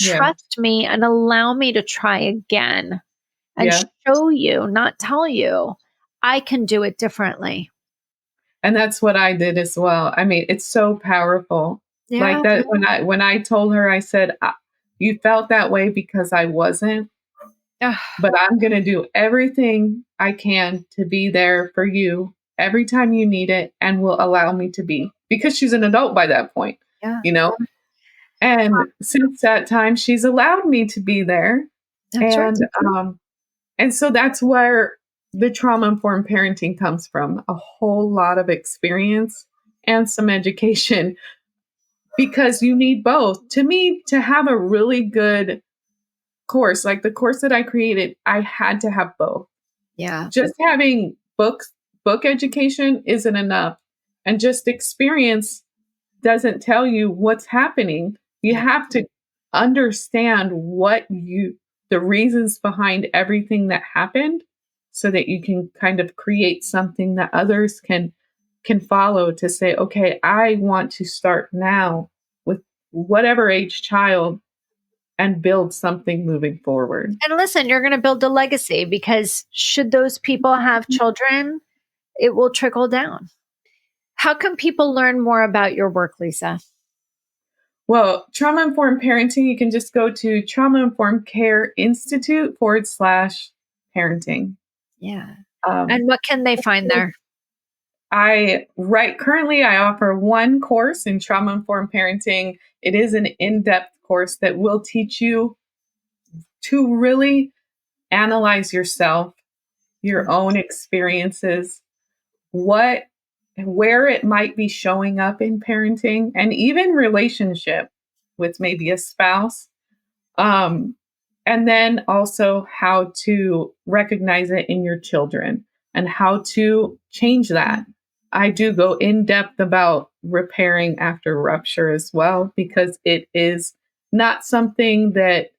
[SPEAKER 1] Yeah.
[SPEAKER 2] Trust me and allow me to try again and
[SPEAKER 1] Yeah.
[SPEAKER 2] show you, not tell you, I can do it differently.
[SPEAKER 1] And that's what I did as well. I mean, it's so powerful. Like
[SPEAKER 2] Yeah.
[SPEAKER 1] that when I told her, I said, "You felt that way because I wasn't.
[SPEAKER 2] Ugh,
[SPEAKER 1] But I'm going to do everything I can to be there for you every time you need it and will allow me to be," because she's an adult by that point,
[SPEAKER 2] yeah.
[SPEAKER 1] you know? And since that time, she's allowed me to be there.
[SPEAKER 2] That's right.
[SPEAKER 1] And, and so that's where the trauma informed parenting comes from, a whole lot of experience and some education, because you need both. To me, to have a really good course, like the course that I created, I had to have both.
[SPEAKER 2] Yeah.
[SPEAKER 1] Just having book education isn't enough, and just experience doesn't tell you what's happening. You
[SPEAKER 2] Yeah.
[SPEAKER 1] have to understand the reasons behind everything that happened, so that you can kind of create something that others can follow, to say, okay, I want to start now with whatever age child and build something moving forward.
[SPEAKER 2] And listen, you're going to build a legacy because should those people have children, it will trickle down. How can people learn more about your work, Lisa?
[SPEAKER 1] Well, trauma informed parenting, you can just go to Trauma Informed Care Institute /parenting.
[SPEAKER 2] Yeah.
[SPEAKER 1] Um,
[SPEAKER 2] And what can they find there?
[SPEAKER 1] currently I offer one course in trauma informed parenting. It is an in-depth course that will teach you to really analyze yourself, your own experiences, what where it might be showing up in parenting, and even relationship with maybe a spouse. Um, and then also how to recognize it in your children and how to change that. I do go in depth about repairing after rupture as well, because it is not something that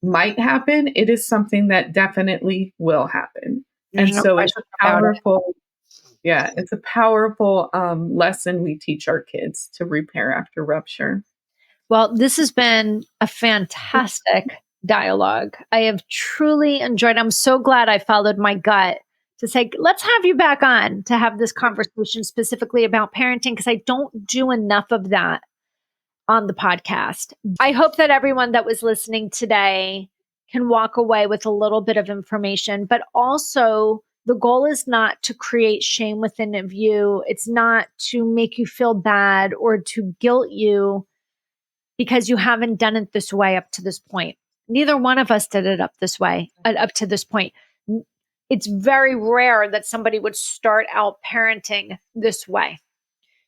[SPEAKER 1] might happen. It is something that definitely will happen.
[SPEAKER 2] There's
[SPEAKER 1] And
[SPEAKER 2] no
[SPEAKER 1] so it's
[SPEAKER 2] question
[SPEAKER 1] a
[SPEAKER 2] about it.
[SPEAKER 1] powerful, yeah, it's a powerful lesson we teach our kids to repair after rupture.
[SPEAKER 2] Well, this has been a fantastic dialogue. I have truly enjoyed. I'm so glad I followed my gut to say, let's have you back on to have this conversation specifically about parenting, because I don't do enough of that on the podcast. I hope that everyone that was listening today can walk away with a little bit of information, but also the goal is not to create shame within of you. It's not to make you feel bad or to guilt you because you haven't done it this way up to this point. Neither one of us did it up this way, up to this point. It's very rare that somebody would start out parenting this way.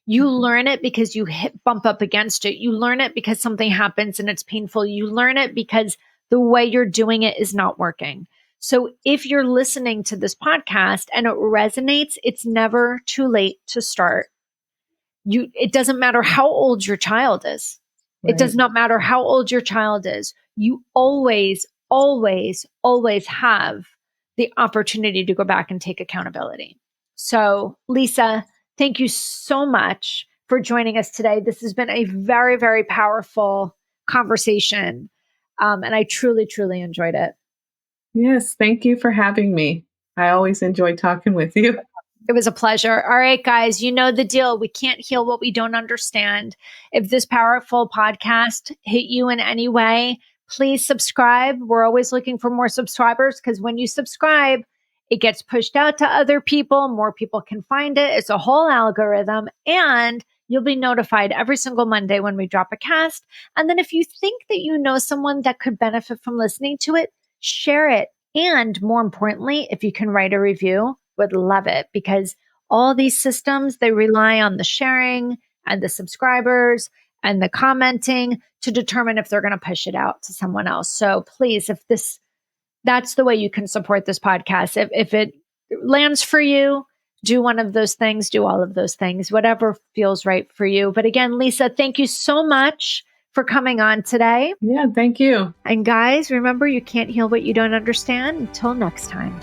[SPEAKER 2] You learn it because you bump up against it. You learn it because something happens and it's painful. You learn it because the way you're doing it is not working. So if you're listening to this podcast and it resonates, it's never too late to start. It doesn't matter how old your child is. It does not matter how old your child is. You always, always, always have the opportunity to go back and take accountability. So, Lisa, thank you so much for joining us today. This has been a very, very powerful conversation. And I truly, truly enjoyed it.
[SPEAKER 1] Yes, thank you for having me. I always enjoy talking with you.
[SPEAKER 2] It was a pleasure. All right, guys, you know the deal. We can't heal what we don't understand. If this powerful podcast hit you in any way, please subscribe. We're always looking for more subscribers because when you subscribe, it gets pushed out to other people. More people can find it. It's a whole algorithm, and you'll be notified every single Monday when we drop a cast. And then if you think that you know someone that could benefit from listening to it, share it. And more importantly, if you can write a review, would love it, because all these systems, they rely on the sharing and the subscribers and the commenting to determine if they're going to push it out to someone else. So please, that's the way you can support this podcast. If it lands for you, do one of those things, do all of those things, whatever feels right for you. But again, Lisa, thank you so much for coming on today.
[SPEAKER 1] Yeah, thank you.
[SPEAKER 2] And guys, remember, you can't heal what you don't understand. Until next time.